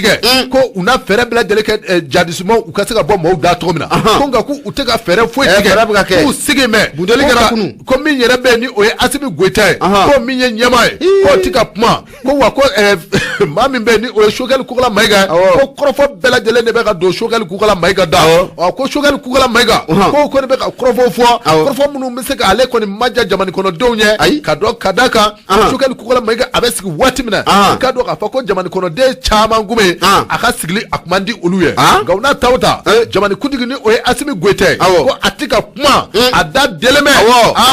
[SPEAKER 2] ko una fere bela jele ke jadismo ukaseka bo mo da to mina ko nga ku uteka fere foi tige ku sigime budeli gara kunu ko mi yere be ni oye Asimi Goïta ko mi nyema ko tika puma ko wa ko mami be ni oye shogal kugala maiga ko krofo bela jele ne be ga do shogal kugala maiga da ko shogal kugala maiga ko ne be ga krofo munu miseka ale ko ni maja jamani kono donye ka do kadaka shogal kugala maiga abesiki wati mina ka do ka fa ko jamani kono de chama ngume ye a ka sigili a kuma di olu ye nka u n'a ta o ta jamana kuntigi ni o ye Asimi Goïta ko a tɛ ka kuma a da dɛlɛmɛ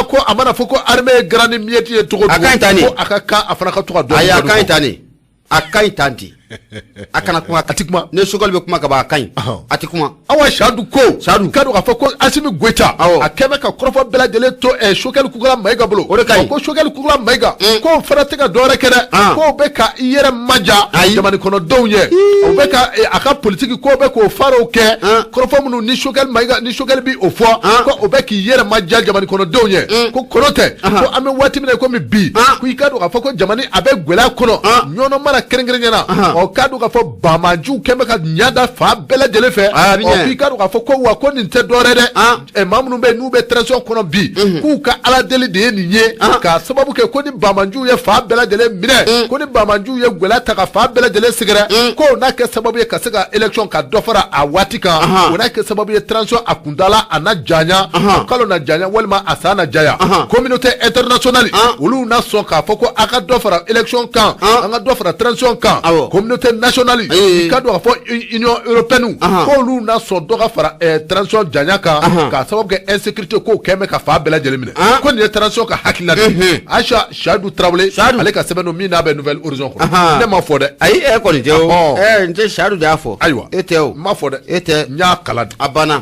[SPEAKER 2] ko a mana fɔ ko armée ye grande miette ye cogo cogo ko a ka kan a fana ka to ka dɔ
[SPEAKER 1] ayi a ka ɲi tan de a ka ɲi tan de a kana kuma a ti kuma ne Choguel bɛ kuma ka ban a ka ɲi a ti kuma
[SPEAKER 2] awa Sadu ko Sadu ka don k'a fɔ ko Asimi Goïta a kɛ bɛ ka kɔrɔfɔ bɛɛ lajɛlen to Choguel Kukula Mayiga bolo
[SPEAKER 1] o de ka ɲi
[SPEAKER 2] ko Choguel Kukula Mayiga k'o fana tɛ ka dɔwɛrɛ kɛ dɛ k'o bɛ ka i yɛrɛ maja jamana kɔnɔdenw ye o bɛ ka a ka politiki k'o bɛ k'o faraw kɛ kɔrɔfɔ minnu ni Choguel Mayiga ni Choguel bi o fɔ ko o bɛ k'i yɛrɛ maja jamana kɔnɔdenw ye ko kɔrɔ tɛ ko an bɛ waati min na komi bi ko i ka don k'a fɔ ko jamana a bɛ gɛlɛya kɔnɔ ɲɔnɔ mara kɛrɛnkɛrɛnnen na o ka don k'a fɔ Bamajuw kɛmɛ ka ɲada fa bɛɛ lajɛlen fɛ k'i ka don k'a fɔ ko wa ko nin tɛ dɔwɛrɛ dɛ maa minnu bɛ n'u bɛ transition kɔnɔ bi k'u ka ala deli de ye nin ye k'a sababu kɛ ko ni Bamajuw ye fa bɛɛ lajɛlen minɛ ko ni Bamajuw ye gwɛlɛya ta ka fa bɛɛ lajɛlen sɛgɛrɛ ko n'a kɛ sababu ye ka se ka élection ka dɔ fara a waati kan o n'a kɛ sababu ye transition a kuntala a na janya a kalo na janya walima a san na jaya communauté internationale olu na sɔn k'a fɔ ko a ka dɔ fara élection kan an ka dɔ fara transition kan communauté nationale i ka don k'a fɔ Union européenne k'olu na sɔn dɔ ka fara transition janya kan k'a sababu kɛ insécurité k'o kɛmɛ ka fa bɛɛ lajɛlen minɛ ko nin ye transition ka hakilina de Aisha Sadu Traoré ale ka sɛbɛn don min n'a bɛ Nouvelle Horizon kɔnɔ ne ma fɔ dɛ
[SPEAKER 1] ayi e kɔni tɛ o n tɛ Sadu de y'a fɔ
[SPEAKER 2] ayiwa
[SPEAKER 1] e tɛ o
[SPEAKER 2] n ma fɔ dɛ
[SPEAKER 1] e tɛ
[SPEAKER 2] n y'a kalan
[SPEAKER 1] a banna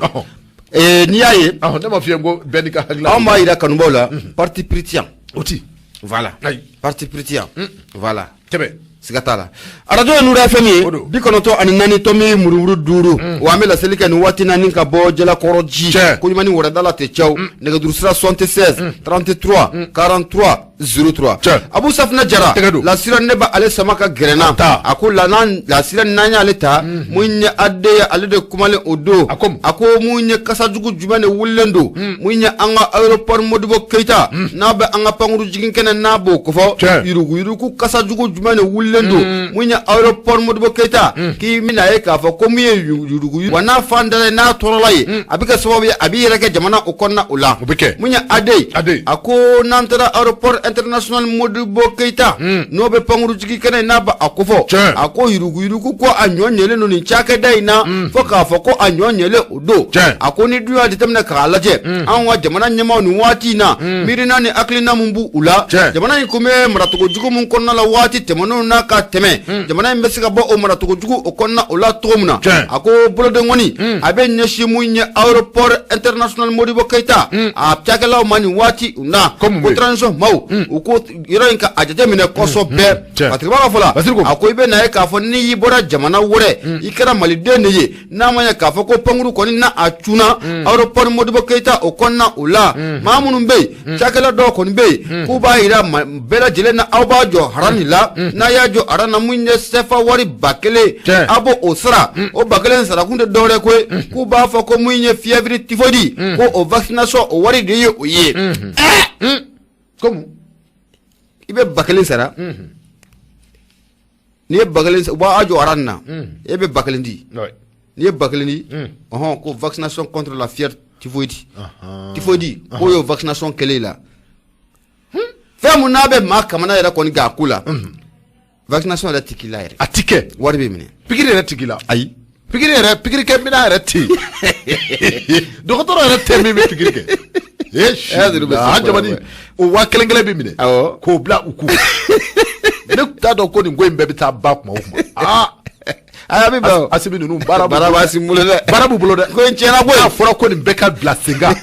[SPEAKER 1] n'i y'a ye
[SPEAKER 2] ne ma f'i ye ko bɛɛ n'i ka hakilina
[SPEAKER 1] anw b'a yira kanubaw la parti pritien
[SPEAKER 2] o ti
[SPEAKER 1] voilà parti pritien voilà
[SPEAKER 2] tɛmɛ
[SPEAKER 1] siga t'a la arajo ye Nura FM ye 94 tomi murumuru 5 wa an bɛ laseli kɛ nin waati na ni ka bɔ Jalakɔrɔji ko ɲuman ni wɛrɛdala tɛ cɛw nɛgɛjurusira 76 33 43 03 Abu Safina Jara lasira ne ba ale sama ka gɛrɛna a ko lasira n'an y'ale ta mun ye ade ye ale de kumalen o don a ko mun ye kasajugu jumɛn de wulilen don mun ye an ka aéroport Modibo Keita n'a bɛ an ka pankuru jigin kɛnɛ n'a b'o kɔfɔ yurugu kasajugu jumɛn de wulilen don mun ye aéroport Modibo Keita k'i bɛna ye k'a fɔ ko mun ye yurugu wa n'a fan dala n'a tɔɔrɔla ye a bɛ kɛ sababu ye a b'i yɛrɛ kɛ jamana o kɔnɔna o la mun ye ade a ko n'an taara aéroport international Modibo Keita n'o bɛ pankuru jigin kɛnɛ n'a bɛ a kofɔ a ko yurugu ko a ɲɔ ɲɛlen don nin cakɛda in na fo k'a fɔ ko a ɲɔ ɲɛlen o don a ko ni dun y'a jateminɛ k'a lajɛ anw ka jamana ɲɛmaaw nin waati in na miirina ni hakilina min b'u la jamana in kun bɛ maracogojugu min kɔnɔna la waati tɛmɛnenw n'a ka tɛmɛ jamana in bɛ se ka bɔ o maracogojugu o kɔnɔna o la cogo min na a ko boloden kɔni a bɛ ɲɛsin mun ye aéroport international Modibo Keita a cakɛlaw ma nin waati u na ko transition maaw u ko yɔrɔ in ka a jateminɛ kɔsɔbɛ Patrick Ba ka fɔ la a ko i bɛ na ye k'a fɔ n'i y'i bɔra jamana wɛrɛ i kɛra maliden de ye n'a ma ɲɛ k'a fɔ ko pankuru kɔni na a cunna aéroport Modibo Keita o kɔnɔna o la maa minnu bɛ yen cakɛla dɔw kɔni bɛ yen k'u b'a yira bɛɛ lajɛlen na aw b'a jɔ haran de la n'a y'a jɔ haran na mun ye CFA wari 1000 a b'o o sara o 1000 sarakun tɛ dɔwɛrɛ ko ye k'u b'a fɔ ko mun ye fièvre typhoïde ko o vaccination o wari de ye o ye
[SPEAKER 2] comme
[SPEAKER 1] i bɛ 1000 sara n'i ye 1000 u b'a jɔ haran na e bɛ 1000 di n'i ye 1000 di ko vaccination contre la fièvre typhoïde k'o y'o vaccination kɛlen la fɛn mun n'a bɛ maa kamana yɛrɛ kɔni k'a ku la vaccination yɛrɛ tɛ k'i la yɛrɛ
[SPEAKER 2] a ti kɛ
[SPEAKER 1] wari bɛ minɛ
[SPEAKER 2] pikiri yɛrɛ tɛ k'i la
[SPEAKER 1] ayi
[SPEAKER 2] pikiri kɛ mina yɛrɛ tɛ yen dɔgɔtɔrɔ yɛrɛ tɛ min bɛ pikiri kɛ jamani o 1000 bɛ minɛ k'o bila u ku ne t'a dɔn ko nin ko in bɛɛ bɛ taa ba kuma o kuma
[SPEAKER 1] aya bɛ bɛn
[SPEAKER 2] Asimi ninnu baara
[SPEAKER 1] b'u bolo dɛ
[SPEAKER 2] baara b'u bolo dɛ
[SPEAKER 1] ko in tiɲɛna koyi
[SPEAKER 2] a fɔra ko nin bɛɛ ka bila sen kan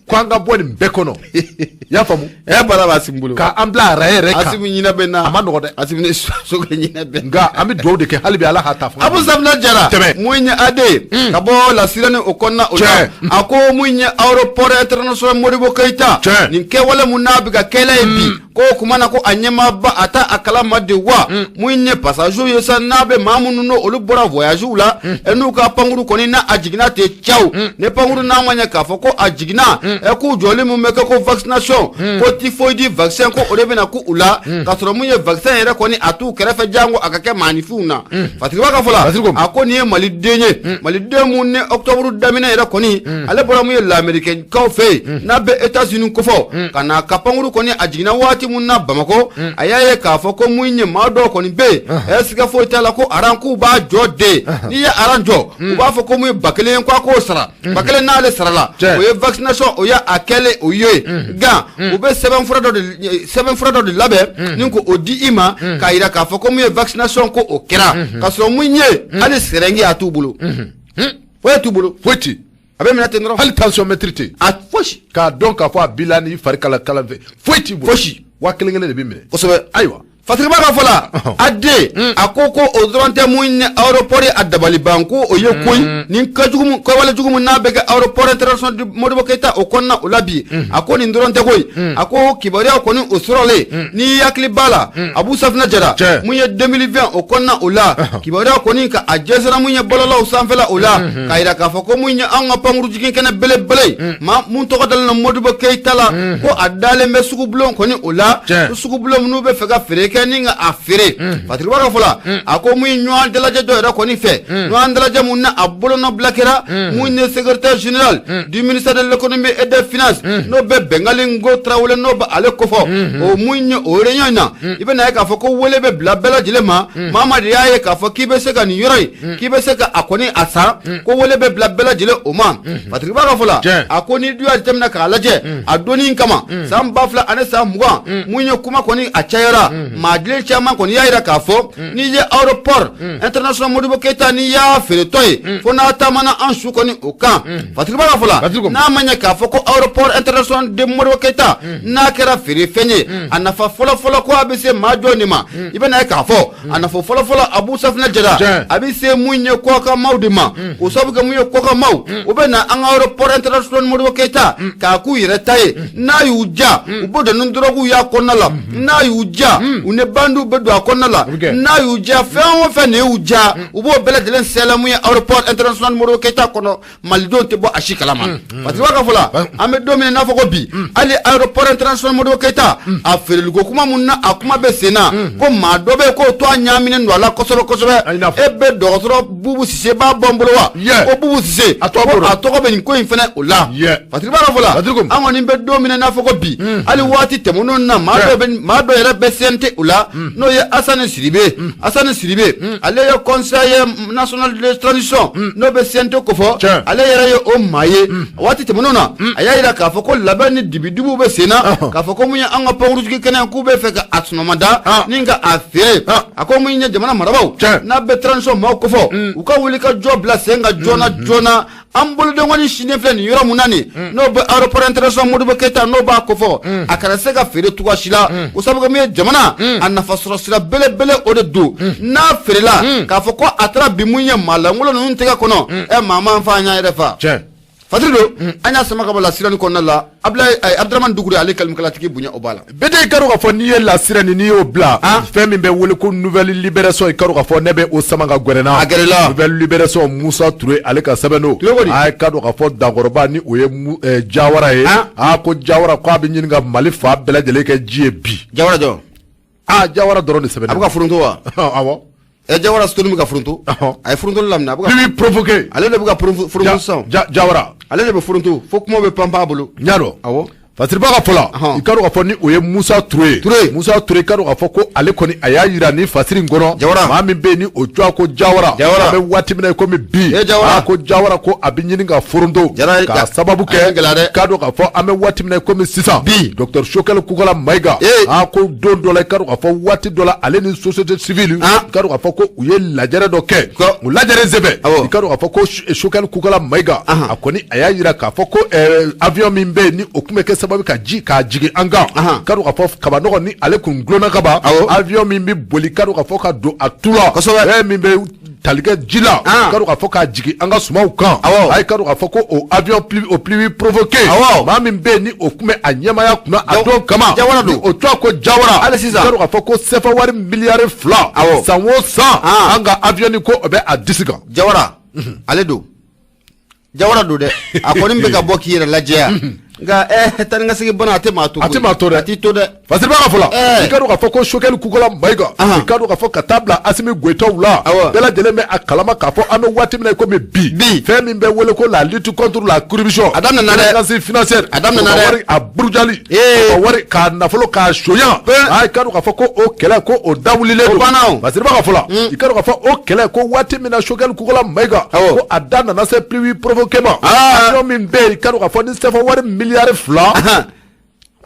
[SPEAKER 2] ko an ka bɔ nin bɛɛ kɔnɔ i y'a faamu
[SPEAKER 1] baara b'Asimi bolo
[SPEAKER 2] k'an bila araye yɛrɛ kan
[SPEAKER 1] Asimi ɲinɛ bɛ n na
[SPEAKER 2] a ma nɔgɔ dɛ
[SPEAKER 1] Asimi ni Choguel ɲinɛ bɛ
[SPEAKER 2] nka an bɛ dugawu de kɛ hali bi Ala k'a ta fanga
[SPEAKER 1] Abu Safina Jara mun ye ade ka bɔ lasira ni o kɔnɔna o la a ko mun ye aéroport international Modibo Keita nin kɛwale mun n'a bɛ ka kɛla ye bi ko o kuma na ko a ɲɛmaaba a t'a a kalama de wa mun ye passagers ye sa n'a bɛ maa minnu n'o olu bɔra voyagew la n'u ka pankuru kɔni n'a a jiginna ten caw ne pankuru n'a ma ɲɛ k'a fɔ ko a jiginna k'u jɔlen mun bɛ kɛ ko vaccination ko typhoïde vaccin ko o de bɛ na ku u la k'a sɔrɔ mun ye vaccin yɛrɛ kɔni a t'u kɛrɛfɛ jango a ka kɛ maanifinw na Patrick Ba ka fɔ la a ko nin ye maliden ye maliden mun ni octobre daminɛ yɛrɛ kɔni ale bɔra mun ye lamɛrikɛnkaw fɛ yen n'a bɛ États-Unis kofɔ ka na ka pankuru kɔni a jiginna waati wati mun na Bamako a y'a ye k'a fɔ ko mun ye maa dɔw kɔni bɛ yen siga foyi t'a la ko aran k'u b'a jɔ de n'i ye aran jɔ u b'a fɔ ko mun ye 1000 ko a k'o sara 1000 n'ale sarala o ye vaccination o y'a kɛlen o ye nka u bɛ sɛbɛnfura dɔ de labɛn ni ko o di i ma k'a yira k'a fɔ ko mun ye vaccination ko o kɛra ka sɔrɔ mun ye hali sɛrɛngi a t'u bolo foyi t'u bolo
[SPEAKER 2] foyi ti
[SPEAKER 1] a bɛ minɛ ten dɔrɔn
[SPEAKER 2] hali tensiomètre tɛ
[SPEAKER 1] a fosi
[SPEAKER 2] k'a dɔn k'a fɔ a b'i la n'i fari kalan fɛ foyi t'i bolo
[SPEAKER 1] fosi
[SPEAKER 2] 1000 de b'i minɛ
[SPEAKER 1] kosɛbɛ
[SPEAKER 2] ayiwa
[SPEAKER 1] Fatigiba ka fɔ la a den a ko o dɔrɔn tɛ mun ye aéroport a dabali ban ko o ye koyi nin kɛwale jugu mun n'a bɛ kɛ aéroport international de Modibo Keita o kɔnɔna o la bi a ko nin dɔrɔn tɛ koyi a ko kibaruya kɔni o sɔrɔlen n'i hakili b'a la Abu Safina Jara mun ye 2020 o kɔnɔna o la kibaruya kɔni ka a jɛnsɛra mun ye bɔlɔlɔw sanfɛla o la k'a yira k'a fɔ ko mun ye an ka pankuru jigin kɛnɛ belebele maa mun tɔgɔ dalen na Modibo Keita la ko a dalen bɛ sugubulon kɔni o la sugubulon minnu bɛ fɛ ka feere kɛ ni ka a feere Fatigiba ka fɔ la a ko mun ɲɔgɔn dalajɛ dɔ yɛrɛ kɔni fɛ ɲɔgɔn dalajɛ mun na a bolonɔ bila kɛra mun ye secrétaire général du ministère de l'économie et des finances n'o bɛ Bengali Ngo Traoré n'o bɛ ale kɔfɛ o mun ye o réunion na i bɛ na ye k'a fɔ ko wele bɛ bila bɛɛ lajɛlen ma maa de y'a ye k'a fɔ k'i bɛ se ka nin yɔrɔ in k'i bɛ se ka a kɔni a san ko wele bɛ bila bɛɛ lajɛlen o ma Fatigiba ka fɔ la a ko ni du y'a jateminɛ k'a lajɛ a donni kama san 2000 ani san 20 mun ye kuma kɔni a cayara maa caman kɔni y'a yira k'a fɔ n'i ye aéroport international Modibo Keita n'i y'a feeretɔ ye fo n'a taamana an su kɔni o kan Fatigiba ka fɔ la n'a ma ɲɛ k'a fɔ ko aéroport international de Modibo Keita n'a kɛra feerefɛn ye a nafa fɔlɔfɔlɔ ko a bɛ se maa jɔn de ma i bɛ na ye k'a fɔ a nafa fɔlɔfɔlɔ Abu Safina Jara a bɛ se mun ye kɔkamaw de ma o sababu kɛ mun ye kɔkamaw o bɛ na an ka aéroport international Modibo Keita k'a k'u yɛrɛ ta ye n'a y'u ja u b'o dɔn ni dɔrɔguw y'a kɔnɔna la n'a y'u ja u ne bandu bɛ don a kɔnɔna la n'a y'u ja fɛn o fɛn de y'u ja u b'o bɛɛ lajɛlen sɛlɛ mun ye aéroport international Modibo Keita kɔnɔ malidenw tɛ bɔ a si kalama Fatigiba ka fɔ la an bɛ don min n'a fɔ ko bi hali aéroport international Modibo Keita a feereliko kuma mun na a kuma bɛ sen na ko maa dɔ bɛ yen k'o to a ɲaaminen don a la kosɛbɛ kosɛbɛ e bɛ dɔgɔtɔrɔ Bubu Sise b'a bɔ n bolo wa ko Bubu Sise a tɔgɔ bɛ nin ko in fɛnɛ o la Fatigiba ka fɔ la an kɔni bɛ don min n'a fɔ ko bi hali waati tɛmɛnenw na maa dɔ yɛrɛ bɛ CNT o la n'o ye Assane Siribe ale ye conseiller national de transition n'o bɛ CNT kofɔ ale yɛrɛ ye o maa ye waati tɛmɛnenw na a y'a yira k'a fɔ ko labɛn ni dibidibiw bɛ sen na k'a fɔ ko mun ye an ka pankurutigi kɛnɛ k'u bɛ fɛ ka a sunamada ni ka a feere a ko mun ye jamana marabaaw n'a bɛ transition maaw kofɔ u ka wuli ka jɔ bila sen ka joona an boloden kɔni sinen filɛ nin yɔrɔ mun na nin n'o bɛ aéroport international Modibo Keita n'o b'a kofɔ a kana se ka feere cogoya si la o sababu min ye jamana a nafa sɔrɔ sira belebele o de don n'a feerela k'a fɔ ko a taara bi mun ye maa lankolon ninnu tɛgɛ kɔnɔ maa man fa an y'a yɛrɛ fa Fatigiba don an y'a sama ka bɔ lasira ni kɔnɔna la Abdramane Dougouré ale kalikalatigi bonya o b'a la
[SPEAKER 2] bɛɛ i ka dɔn k'a fɔ n'i ye lasira n'i y'o bila fɛn min bɛ wele ko nouvelle libération i ka dɔn k'a fɔ ne bɛ o sama ka gɛrɛna
[SPEAKER 1] a gɛrɛla
[SPEAKER 2] nouvelle libération Musa Touré ale ka sɛbɛn n'o a ka dɔn k'a fɔ Dankɔrɔba ni o ye Jawara ye ko Jawara ko a bɛ ɲini ka Mali fa bɛɛ lajɛlen kɛ ji ye bi
[SPEAKER 1] Jawara jɔ
[SPEAKER 2] Jawara dɔrɔn de sɛbɛn
[SPEAKER 1] a bɛ ka furunto wa
[SPEAKER 2] awɔ
[SPEAKER 1] Jawara Sitoni bɛ ka furunto a ye furunto laminɛ a bɛ
[SPEAKER 2] ka provoquer
[SPEAKER 1] ale de bɛ ka furunto sisan
[SPEAKER 2] Jawara
[SPEAKER 1] ale de bɛ furunto fo kuma bɛ panpan a bolo
[SPEAKER 2] n y'a dɔn
[SPEAKER 1] awɔ
[SPEAKER 2] Fatigiba ka fɔ la i ka dɔn k'a fɔ ni o ye Musa Touré Musa Touré i ka dɔn k'a fɔ ko ale kɔni a y'a yira nin fasiri in kɔnɔ maa min bɛ yen ni o jɔ ko Jawara a bɛ waati min na komi bi ko Jawara ko a bɛ ɲini ka foronto k'a sababu kɛ i ka dɔn k'a fɔ an bɛ waati min na komi sisan bi Dr Sokɛli Kukala Mayiga ko don dɔ la i ka dɔn k'a fɔ waati dɔ la ale ni société civile i ka dɔn k'a fɔ ko u ye lajɛrɛ dɔ kɛ u lajɛrɛ sɛbɛn i ka dɔn k'a fɔ ko Sokɛli Kukala Mayiga a kɔni a y'a yira k'a fɔ ko avion min bɛ yen ni o tun bɛ kɛ sababu ka jigin an kan ka dɔn k'a fɔ kabanɔgɔ ni ale kun gulonna ka ban avion min bɛ boli ka dɔn k'a fɔ ka don a tu la min bɛ tali kɛ ji la ka dɔn k'a fɔ k'a jigin an ka sumaw kan a ye ka dɔn k'a fɔ ko o avion pluie provoqué maa min bɛ yen ni o tun bɛ a ɲɛmaya kunna a don kama o tɔgɔ ko Jawara hali sisan ka dɔn k'a fɔ ko CFA wari miliyari 2 san o san an ka avion ko o bɛ a disi kan
[SPEAKER 1] Jawara ale don Jawara don dɛ a kɔni bɛ ka bɔ k'i yɛrɛ lajɛ yan nka taa ni ka segin bana a tɛ maa to dɛ a t'i to dɛ
[SPEAKER 2] fasiri ba ka fɔla i ka dɔn ka fɔ ko Choguel Kukola Mayiga i ka dɔn ka fɔ ka taa bila Asimi Goïtaw la bɛɛ lajɛlen bɛ a kalama k'a fɔ an bɛ waati min na komi bi fɛn min bɛ wele ko la lutte contre la corruption a daminɛna dɛ crise financière a daminɛna dɛ wari a burujali ka wari k'a nafolo k'a soɲan i ka dɔn ka fɔ ko o kɛlɛ ko o dawulilen don fasiri ba ka fɔla i ka dɔn ka fɔ o kɛlɛ ko waati min na Choguel Kukola Mayiga ko a da nana se pluie provoquement avion min bɛ yen i ka dɔn ka fɔ ni sɛfɛ wari miliyari 2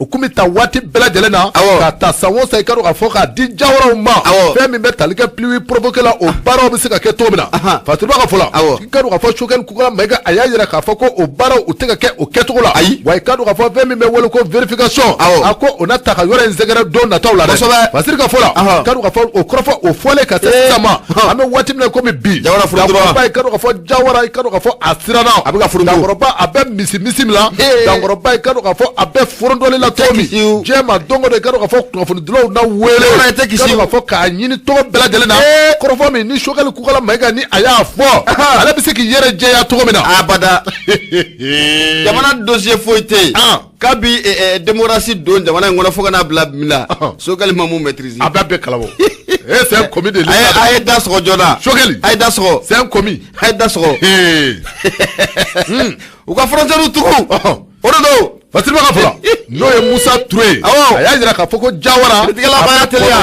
[SPEAKER 2] o kumi ta waati bɛɛ lajɛlen na ka ta san o san i ka dɔn ka fɔ k'a di Jawaraw ma fɛn min bɛ tali kɛ pluie provoquée la o baaraw bɛ se ka kɛ cogo min na fasiri ba ka fɔla i ka dɔn ka fɔ Choguel Kukola Mayiga a y'a yira k'a fɔ ko o baaraw u tɛ ka kɛ o kɛcogo la wa i ka dɔn ka fɔ fɛn min bɛ wele ko vérification a ko o na ta ka yɔrɔ in sɛgɛrɛ don nataw la dɛ fasiri ka fɔla i ka dɔn ka fɔ o kɔrɔfɔ o fɔlen ka se sisan ma an bɛ waati min na komi bi Dankɔrɔba i ka dɔn ka fɔ Jawara i ka dɔn ka fɔ a siranna a bɛ ka furu Dankɔrɔba a bɛ misi min la Dankɔrɔba i ka dɔn ka fɔ a bɛ forondɔli la cogo min jɛma dongo de ka dɔn ka fɔ kunnafonidilaw na wele ka dɔn ka fɔ k'a ɲini tɔgɔ bɛɛ lajɛlen na kɔrɔfɔ min ni Choguel Kukola Mayiga ni a y'a fɔ ale bɛ se k'i yɛrɛ jɛya cogo min na abada
[SPEAKER 1] jamana dossier foyi tɛ yen kabi démocratie don jamana in kɔnɔ fo ka n'a bila bi la Choguel ma mun maîtriser
[SPEAKER 2] a bɛɛ kalabɔ c'est un commis de
[SPEAKER 1] l'État a ye da sɔgɔ joona
[SPEAKER 2] Choguel
[SPEAKER 1] a ye da sɔgɔ
[SPEAKER 2] c'est un commis
[SPEAKER 1] a ye da sɔgɔ u ka frontière tugu o de don fasiri ba ka fɔla n'o ye Musa Touré a y'a jira k'a fɔ ko Jawara a bɛ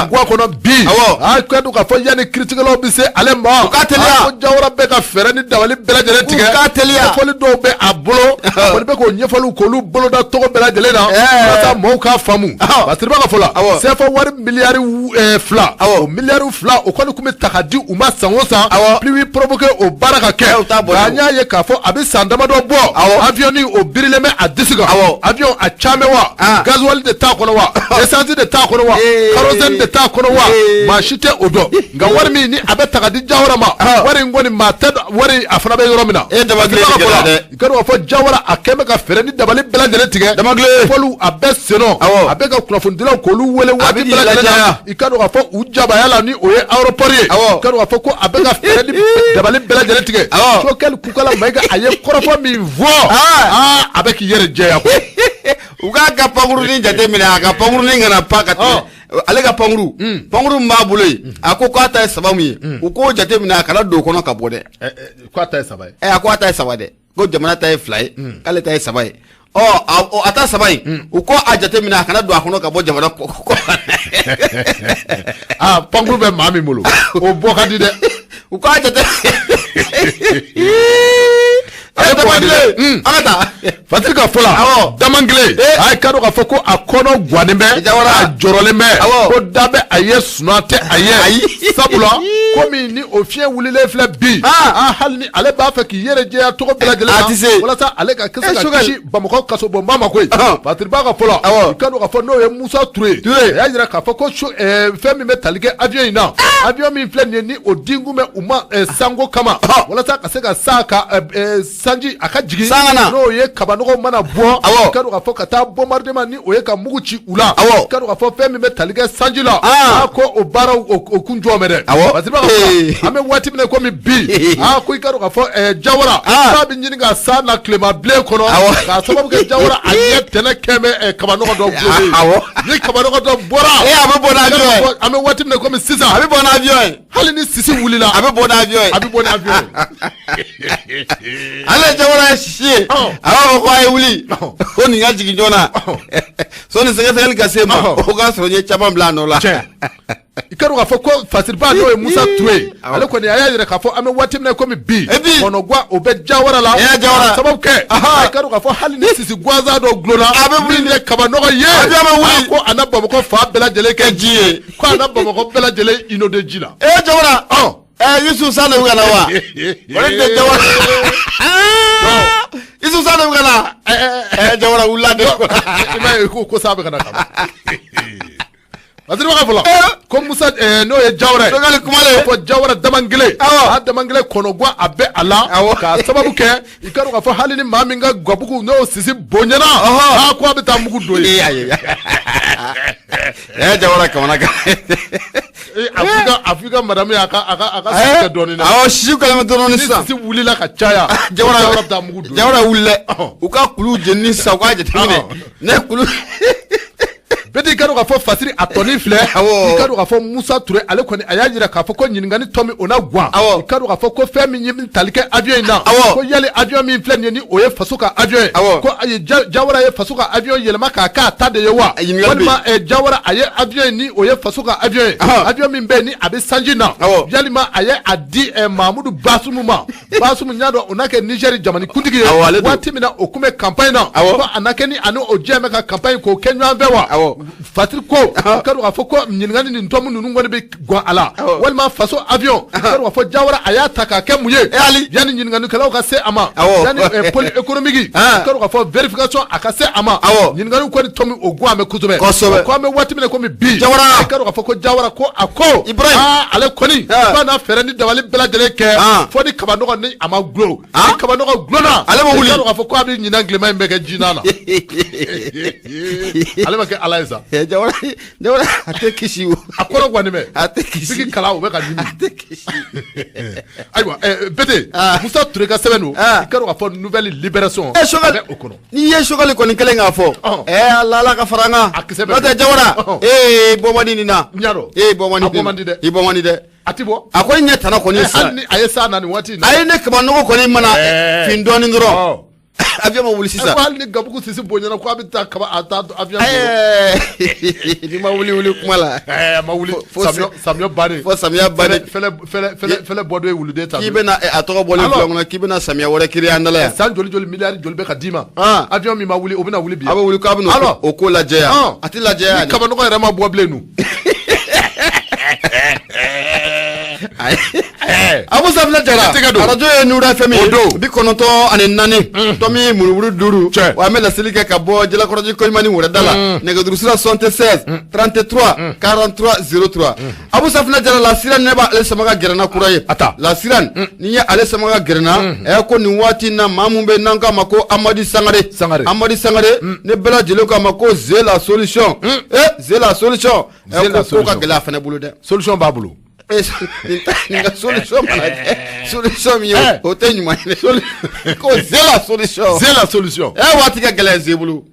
[SPEAKER 1] guwa kɔnɔ bi a ka dɔn k'a fɔ yanni kiiritigɛlaw bɛ se ale ma u ka teliya ko Jawara bɛ ka fɛɛrɛ ni dabali bɛɛ lajɛlen tigɛ u ka teliya ɲɛfɔli dɔw bɛ a bolo a kɔni bɛ k'o ɲɛfɔliw k'olu boloda tɔgɔ bɛɛ lajɛlen na walasa mɔɔw k'a faamu fasiri ba ka fɔla CFA wari miliyari 2 o miliyari 2 o kɔni tun bɛ ta ka di u ma san o san pluie provoquée o baara ka kɛ nka an y'a ye k'a fɔ a bɛ san damadɔ bɔ avion ni o birilen bɛ a disi kan avion a caman wa gasoil de t'a kɔnɔ wa essence de t'a kɔnɔ wa kérosène de t'a kɔnɔ wa maa si tɛ o dɔn nka wari min ni a bɛ ta ka di Jawara ma wari in kɔni maa tɛ wari a fana bɛ yɔrɔ min na i ka dɔn k'a fɔ Jawara a kɛn bɛ ka fɛɛrɛ ni dabali bɛɛ lajɛlen tigɛ fɔliw a bɛ senɔ a bɛ ka kunnafonidilaw k'olu wele waati bɛɛ lajɛlen na i ka dɔn k'a fɔ u jabaya la ni o ye aéroport ye i ka dɔn k'a fɔ ko a bɛ ka fɛɛrɛ ni dabali bɛɛ lajɛlen tigɛ Choguel Kukola Mayiga a ye kɔrɔfɔ min fɔ a bɛ k'i yɛrɛ jɛya ko u k'a ka pankurunin jate minɛ a ka pankurunin kana pan ka tɛmɛ ale ka pankuru pankuru min b'a bolo yen a ko k'a ta ye 3 min ye u k'o jate minɛ a kana don o kɔnɔ ka bɔ dɛ
[SPEAKER 2] k'a ta ye 3 ye
[SPEAKER 1] a ko a ta ye 3 dɛ ko jamana ta ye 2 ye k'ale ta ye 3 ye a ta 3 in u ko a jate minɛ a kana don a kɔnɔ ka bɔ jamana kɔ
[SPEAKER 2] pankuru bɛ maa min bolo o bɔ ka di dɛ
[SPEAKER 1] u k'a jate
[SPEAKER 2] fasiri ka fɔla Damangile a ye ka dɔn k'a fɔ ko a kɔnɔ guwanen bɛ a jɔrɔlen bɛ ko da bɛ a ye sunan tɛ a ye sabula komi ni o fiɲɛ wulilen filɛ bi hali ni ale b'a fɛ k'i yɛrɛ jɛya tɔgɔ bɛɛ lajɛlen na walasa ale ka kisi ka kisi Bamakɔ kasobonba ma koyi fasiri ba ka fɔla i ka dɔn k'a fɔ n'o ye Musa Touré a y'a jira k'a fɔ ko fɛn min bɛ tali kɛ avion in na avion min filɛ nin ye ni o dinkun bɛ u ma sango kama walasa ka se ka sa ka sanji a ka jigin n'o ye kabanɔgɔ mana bɔ i ka dɔn k'a fɔ ka taa bombardement ni o ye ka mugu ci u la i ka dɔn k'a fɔ fɛn min bɛ tali kɛ sanji la ko o baaraw o kun jɔ mɛ dɛ fasiri ba ka fɔ an bɛ waati min na komi bi ko i ka dɔn k'a fɔ Jawara k'a bɛ ɲini ka sa na tilema bilen kɔnɔ k'a sababu kɛ Jawara a ɲɛ tɛnɛ kɛ bɛ kabanɔgɔ dɔ bolo ni kabanɔgɔ dɔ bɔra a bɛ bɔ n'avion an bɛ waati min na komi sisan a bɛ bɔ n'avion hali ni sisi wulila a bɛ bɔ n'avion a bɛ bɔ n'avion ale Jawara ye sisi ye a b'a fɔ ko a ye wuli ko nin ka jigin joona sɔni sɛgɛsɛgɛli ka se ma o k'a sɔrɔ n ye caman bila a nɔ la i ka dɔn k'a fɔ ko fasiri ba n'o ye Musa Touré ale kɔni a y'a yɛrɛ k'a fɔ an bɛ waati min na komi bi kɔnɔguwa o bɛ Jawara la sababu kɛ i ka dɔn k'a fɔ hali ni sisi gansan dɔ gulonna a bɛ wuli ye kabanɔgɔ ye ko a na Bamakɔ fa bɛɛ lajɛlen kɛ ji ye ko a na Bamakɔ bɛɛ lajɛlen inondé ji la Jawara Youssou Sane bɛ ka na wa o de tɛ Jawara Youssou Sane bɛ ka na Jawara wulila de i m'a ye ko sa bɛ ka na kaba fasiri ba ka fɔla ko Musa n'o ye Jawara ye ko Jawara Damangile Damangile kɔnɔguwa a bɛ a la k'a sababu kɛ i ka dɔn k'a fɔ hali ni maa min ka gabugu n'o sisi bonyana ko a bɛ taa mugu don ye Jawara kamana kan Afrika madame a ka sisi dɔɔnin na sisi kalama dɔɔnin sisan sisi wulila ka caya Jawara bɛ taa mugu don Jawara wulila u ka kulu jeni sisan u k'a jateminɛ ne kulu Petit kado ka fɔ fasiri a tɔni filɛ i kado ka fɔ Musa Ture ale kɔni a y'a jira k'a fɔ ko ɲininkali tɔ min o na guwan i kado ka fɔ ko fɛn min ye min tali kɛ avion in na ko yali avion min filɛ nin ye ni o ye faso ka avion ye ko ayi Jawara ye faso ka avion yɛlɛma k'a k'a ta de ye wa walima Jawara a ye avion ni o ye faso ka avion ye avion min bɛ ni a bɛ sanji na yalima a ye a di Mahamudu Basumu ma Basumu ɲa dɔn o n'a kɛ Niger jamana kuntigi ye waati min na o kun bɛ campagne na ko a na kɛ ni a n'o diɲɛ bɛ ka campagne k'o kɛ ɲɔgɔn fɛ wa Fatiri ko kado ka fɔ ko ɲininkali nin tɔmu ninnu kɔni bɛ guwan a la walima faso avion kado ka fɔ Jawara a y'a ta k'a kɛ mun ye yanni ɲininkalikɛlaw ka se a ma yanni pôle économique kado ka fɔ vérification a ka se a ma ɲininkali kɔni tɔmu o guwan bɛ kosɛbɛ ko an bɛ waati min na komi bi Jawara kado ka fɔ ko Jawara ko a ko ale kɔni ba na fɛɛrɛ ni dabali bɛɛ lajɛlen kɛ fo ni kabanɔgɔ ni a ma gulo ni kabanɔgɔ gulona ale ma wuli kado ka fɔ ko a bɛ ɲinan tilema in bɛ kɛ jinan na ale ma kɛ Ala ye sa Jawara a tɛ kisi o a kɔrɔ kɔni bɛ a tɛ kisi sigi kala o bɛ ka dimi a tɛ kisi ayiwa Bete Musa Ture ka sɛbɛn don i kado ka fɔ nouvelle libération o kɔnɔ n'i ye Choguel kɔni kɛlen k'a fɔ Ala ka fara an kan n'o tɛ Jawara bɔ man di nin na bɔ man di dɛ i bɔ man di dɛ a ti bɔ a ko ɲɛ tana kɔni sa ni a ye sa na nin waati in na a ye ne kabanɔgɔ kɔni mana fin dɔɔnin dɔrɔn avion ma wuli sisan hali ni Gabugu Sisi bonyana ko a bɛ taa kaba a taa avion ni ma wuli kuma la ma wuli samiya bannen fo samiya bannen fɛlɛ bɔ dɔ ye wuluden ta k'i bɛna a tɔgɔ bɔlen filɛ kɔnɔ k'i bɛna samiya wɛrɛ kiri an dala yan san joli miliyari joli bɛ ka d'i ma avion min ma wuli o bɛna wuli bi a bɛ wuli k'a bɛna o ko lajɛ yan a tɛ lajɛ yan ni kabanɔgɔ yɛrɛ ma bɔ bilen nu Abu Safina Jara radio ye Nura FM bi kɔnɔntɔn ani naani tɔmi murumuru 5 wa an bɛ laseli kɛ ka bɔ Jalakɔrɔji Koɲumani wɛrɛda la nɛgɛjurusira 76 33 43 03 Abu Safina Jara la siran ne b'ale sama ka gɛrɛna kura ye la siran ni ye ale sama ka gɛrɛna ko nin waati na maa mun bɛ n'an k'a ma ko Amadi Sangare ne bɛɛ lajɛlen k'a ma ko Zé la solution Zé la solution ko ka gɛlɛ a fana bolo dɛ solution b'a bolo nin ka solution mana kɛ solution min ye o tɛ ɲuman ye ko Zé la solution waati ka gɛlɛn Zé bolo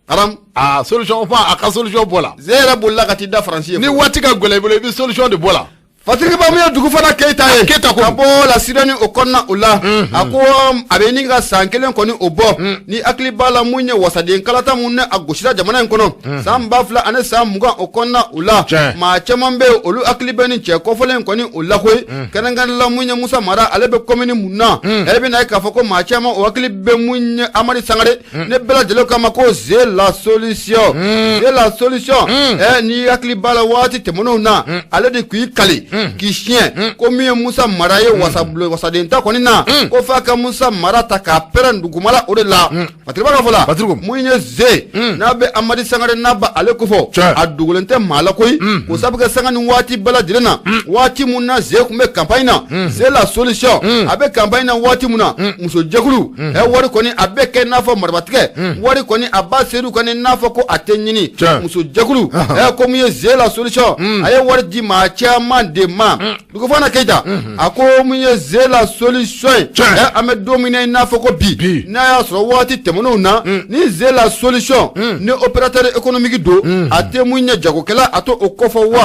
[SPEAKER 2] aram solution fa a ka solution bɔ la Zé yɛrɛ bolila ka t'i da Faransi ye ni waati ka gɛlɛn i bolo i bɛ solution de bɔ la Fatiriki min ye dugu fana Keyita ye ka bɔ la sidɔni o kɔnɔna o la a ko a bɛ nin ka san kelen kɔni o bɔ ni hakili b'a la mun ye wasaden kalata mun ne a gosira jamana in kɔnɔ san 2000 ani san 20 o kɔnɔna o la maa caman bɛ yen olu hakili bɛ nin cɛ kɔfɔlen kɔni o la koyi kɛrɛnkɛrɛnnenya mun ye Musa Mara ale bɛ commune mun na e bɛ na ye k'a fɔ ko maa caman o hakili bɛ mun ye Amadi Sangare ne bɛɛ lajɛlen kama ko Zé la solution ni hakili b'a la waati tɛmɛnenw na ale de k'i kali k'i siɲɛ ko min ye Musa Mara ye wasaden ta kɔni na ko f'a ka Musa Mara ta k'a pɛrɛn dugumala o de la Patiriba ka fɔ la mun ye Zé n'a bɛ Amadi Sangare n'a ba ale kofɔ a dogolen tɛ maa la koyi ko sabu kɛ sanga ni waati bɛɛ lajɛlen na waati mun na Zé kun bɛ campagne na Zé la solution a bɛ campagne na waati mun na muso jɛkulu wari kɔni a bɛ kɛ n'a fɔ marabatigɛ wari kɔni a ba seedu kɔni n'a fɔ ko a tɛ ɲini muso jɛkulu ko mun ye Zé la solution a ye wari di maa caman de ma Dugufana Keyita a ko mun ye Zé la solution an bɛ don min na i n'a fɔ ko bi n'a y'a sɔrɔ waati tɛmɛnenw na ni Zé la solution ni opérateur économique don a tɛ mun ɲɛ jagokɛla a to o kɔfɛ wa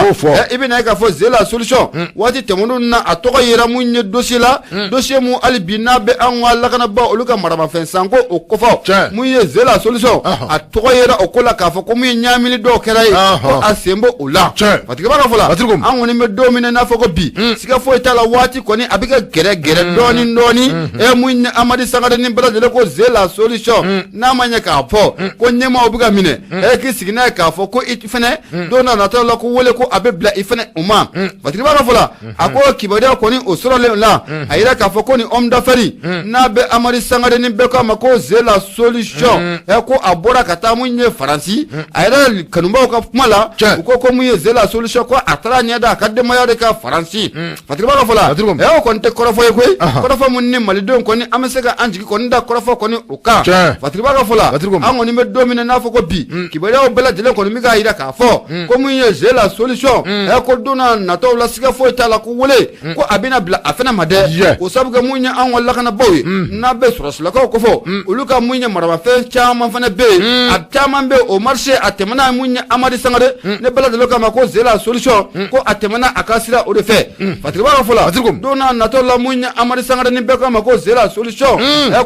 [SPEAKER 2] i bɛ na ye k'a fɔ Zé la solution waati tɛmɛnenw na a tɔgɔ yera mun ye dossier la dossier mun hali bi n'a bɛ an ka lakanabaa olu ka maramafɛn sanko o kɔfɛ mun ye Zé la solution a tɔgɔ yera o ko la k'a fɔ ko mun ye ɲaamini dɔw kɛra ye ko a sen bɔ o la Fatigiba ka fɔ la an kɔni bɛ don min na i n'a fɔ ko bi siga foyi t'a la waati kɔni a bɛ ka gɛrɛ dɔɔni mun ni Amadi Sangare ni bɛɛ lajɛlen ko Zé la solution n'a ma ɲɛ k'a fɔ ko ɲɛmaaw bɛ ka minɛ k'i sigi n'a ye k'a fɔ ko i fɛnɛ don na nataw la ko wele ko a bɛ bila i fɛnɛ o ma Fatigiba ka fɔ la a ko kibaruya kɔni o sɔrɔlen la a yira k'a fɔ ko ni homme d'affaires n'a bɛ Amadi Sangare ni bɛɛ k'a ma ko Zé la solution ko a bɔra ka taa mun ye Faransi a yɛrɛ kanubaw ka kuma la u ko mun ye Zé la solution ko a taara ɲɛda a ka denbaya
[SPEAKER 1] de ka faransi fatigiba ka fɔla o kɔni tɛ kɔrɔfɔ ye koyi kɔrɔfɔ mun ni malidenw kɔni an bɛ se ka an jigi kɔni da kɔrɔfɔ kɔni o kan fatigiba ka fɔla an kɔni bɛ don min n'a fɔ ko bi kibaruyaw bɛɛ lajɛlen kɔni bɛ k'a jira k'a fɔ ko mun ye c'est la solution ko don n'a nataw la siga foyi t'a la ko wele ko a bɛna bila a fana ma dɛ o sabu kɛ mun ye an ka lakanabaw ye n'a bɛ sɔrɔsilakaw ko fɔ olu ka mun ye maramafɛn caman fana bɛ yen a caman bɛ o marché a tɛmɛna mun ye Amadi Sangare ne bɛɛ lajɛlen kama ko c'est la solution ko a tɛmɛna a ka sira o de fɛ fatigiba ka fɔla don n'a nataw la mun ye Amadi Sangare ni bɛɛ kama ko c'est la solution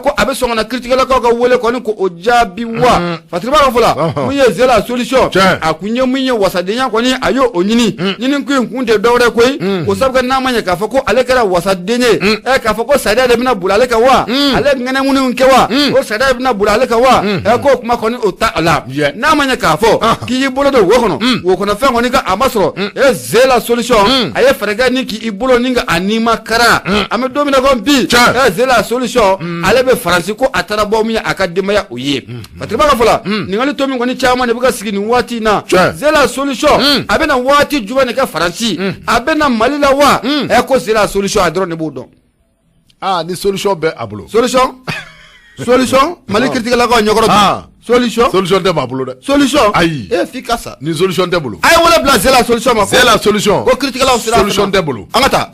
[SPEAKER 1] ko a bɛ sɔn ka na critiquelakaw ka wele kɔni ko o jaabi wa fatigiba ka fɔla mun ye c'est la solution a kun ye mun ye wasadenya kɔni a y'o ɲini ɲini kun tɛ dɔwɛrɛ koyi o sabu kɛ n'a ma ɲɛ k'a fɔ ko ale kɛra wasaden ye k'a fɔ ko sariya de bɛna boli ale kan wa ale ŋɛnɛmuniw kɛ wa o sariya de bɛna boli ale kan wa k'o kuma kɔni o ta a la n'a ma ɲɛ k'a fɔ k'i y'i bolo don wo kɔnɔ wo kɔnɔ fɛn kɔni ka a ma sɔrɔ c'est la solution a ye fɛɛrɛ kɛ ni k'i bolo ni ka a ni ma kara an bɛ don min na ko bi c'est la solution ale bɛ faransi ko a taara bɔ min ye a ka denbaya o ye fatigiba ka fɔla ningali to min kɔni caman de bɛ ka sigi nin waati in na c'est la solution a bɛna waati jumɛn de kɛ faransi a bɛna mali la wa ko c'est la solution a dɔrɔn de b'o dɔn
[SPEAKER 2] ni solution bɛ a bolo
[SPEAKER 1] solution mali critiquelakaw ɲɛkɔrɔ
[SPEAKER 2] solution tɛ b'a bolo dɛ
[SPEAKER 1] solution
[SPEAKER 2] ayi
[SPEAKER 1] fika sa
[SPEAKER 2] ni solution tɛ bolo
[SPEAKER 1] a ye wele bila c'est la solution ma
[SPEAKER 2] c'est la solution
[SPEAKER 1] ko critiquelaw sera
[SPEAKER 2] solution tɛ bolo
[SPEAKER 1] an ka taa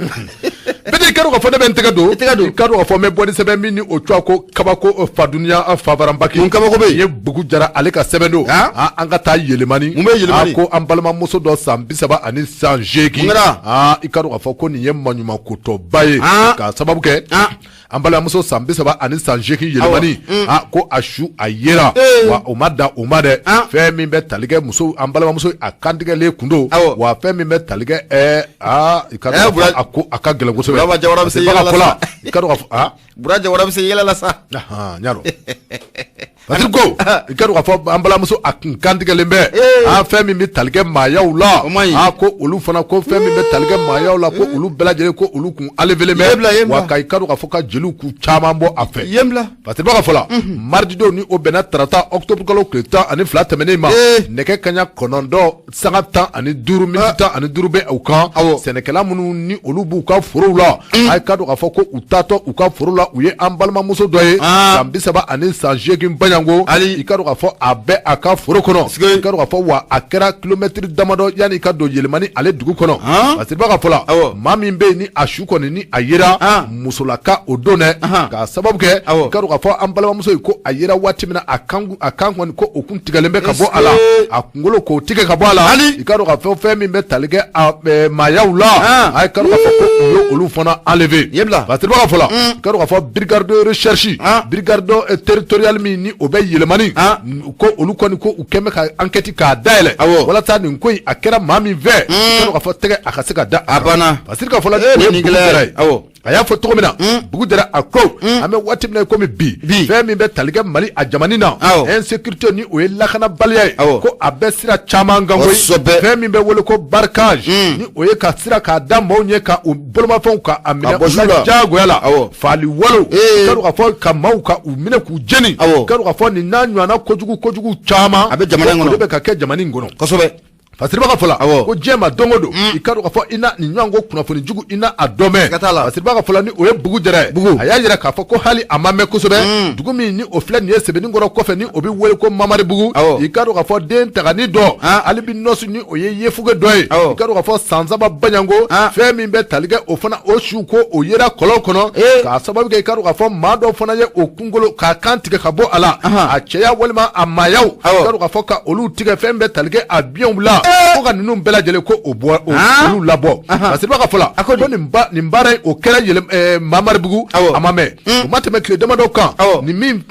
[SPEAKER 2] peut-être i ka dɔn k'a fɔ ne bɛ n tɛgɛ don i ka dɔn k'a fɔ n bɛ bɔ ni sɛbɛn min ni o cogoya ko kabako faduniya fabaranbaki
[SPEAKER 1] mun kabako bɛ yen
[SPEAKER 2] ye Bugu Jara ale ka sɛbɛn don an ka taa yɛlɛmani
[SPEAKER 1] mun bɛ yɛlɛmani
[SPEAKER 2] ko an balimamuso dɔ san 38 san 8 i ka dɔn k'a fɔ ko nin ye maɲumantɔba ye k'a sababu kɛ an balimamuso san 38 san 8 yɛlɛmani ko a su a yera wa o ma da o ma dɛ fɛn min bɛ tali kɛ muso an balimamuso a kantigɛlen kun don wa fɛn min bɛ tali kɛ i ka dɔn a ko a ka gɛlɛn kosɛbɛ
[SPEAKER 1] Burama Jawara bɛ se yɛlɛ la sa
[SPEAKER 2] i ka dɔn k'a fɔ
[SPEAKER 1] Burama Jawara bɛ se yɛlɛ la sa
[SPEAKER 2] n y'a dɔn Patrik ko i ka dɔn k'a fɔ an balimamuso a kun kantigɛlen bɛ fɛn min bɛ tali kɛ maayaw la ko olu fana ko fɛn min bɛ tali kɛ maayaw la ko olu bɛɛ lajɛlen ko olu kun alevelen bɛ wa ka i ka dɔn k'a fɔ ka jeliw kun caman bɔ a fɛ Patrik ka fɔ la mardi don ni o bɛnna tarata octobre kalo tile 12 tɛmɛnen ma nɛgɛ kaɲa 9 sanga 15 miniti 15 bɛ u kan sɛnɛkɛla minnu ni olu b'u ka forow la a ka dɔn k'a fɔ ko u taatɔ u ka foro la u ye an balimamuso dɔ ye san 30 san 8 baɲango i ka dɔn k'a fɔ a bɛ a ka foro kɔnɔ i ka dɔn k'a fɔ wa a kɛra kilomɛtiri damadɔ yanni i ka don yɛlɛmani ale dugu kɔnɔ Patrik ka fɔ la maa min bɛ yen ni a su kɔni ni a yera musolaka o don dɛ k'a sababu kɛ i ka dɔn k'a fɔ an balimamuso ye ko a yera waati min na a kan kɔni ko o kun tigɛlen bɛ ka bɔ a la a kunkolo k'o tigɛ ka bɔ a la i ka dɔn k'a fɔ fɛn min bɛ tali kɛ maayaw la a ka dɔn k'a fɔ ko u ye olu fana enlevé Patrik ka fɔ la i ka dɔn k'a fɔ brigade de recherche brigade territoriale min ni o bɛ yɛlɛmani ko olu kɔni ko u kɛn bɛ ka enquête k'a dayɛlɛ walasa nin ko in a kɛra maa min fɛ i ka dɔn k'a fɔ tɛgɛ a ka se ka da a banna Patrik ka fɔ la o ye Bugu Jara ye a y'a fɔ cogo min na Bugu Jara a ko an bɛ waati min na komi bi fɛn min bɛ tali kɛ Mali a jamana na insécurité ni o ye lakanabaliya ye ko a bɛ sira caman kan koyi fɛn min bɛ wele ko barricage ni o ye ka sira k'a da maaw ɲɛ ka u bolomafɛnw ka a minɛ u la diyagoya la faali walo ka dɔn k'a fɔ ka maaw ka u minɛ k'u jeni ka dɔn k'a fɔ nin n'a ɲɔgɔnna kojugu caman
[SPEAKER 1] a bɛ jamana in kɔnɔ o
[SPEAKER 2] de bɛ ka kɛ jamana in kɔnɔ
[SPEAKER 1] kosɛbɛ
[SPEAKER 2] Patrik ka fɔ la ko diɲɛ ma don o don i ka dɔn k'a fɔ i na nin ɲɔgɔn ko kunnafoni jugu i na a dɔn mɛn Patrik ka fɔ la ni o ye Bugu Jara ye a y'a jira k'a fɔ ko hali a ma mɛn kosɛbɛ dugu min ni o filɛ nin ye Sɛbɛnnikɔrɔ kɔfɛ ni o bɛ wele ko Mamaribugu i ka dɔn k'a fɔ den tagani dɔ hali bi nɔsi ni o ye yefuge dɔ ye i ka dɔn k'a fɔ san 3 baɲango fɛn min bɛ tali kɛ o fana o su ko o yera kɔlɔn kɔnɔ k'a sababu kɛ i ka dɔn k'a fɔ maa dɔ fana ye o kunkolo k'a kan tigɛ ka bɔ a la a cɛya walima a maayaw i ka dɔn k'a fɔ ka olu tigɛ fɛn bɛ tali kɛ a biyɛnw la ko ka ninnu bɛɛ lajɛlen ko o bɔ olu labɔ Patrik ka fɔ la ko nin baara in o kɛra Mamaribugu a ma mɛn o ma tɛmɛ tile damadɔ kan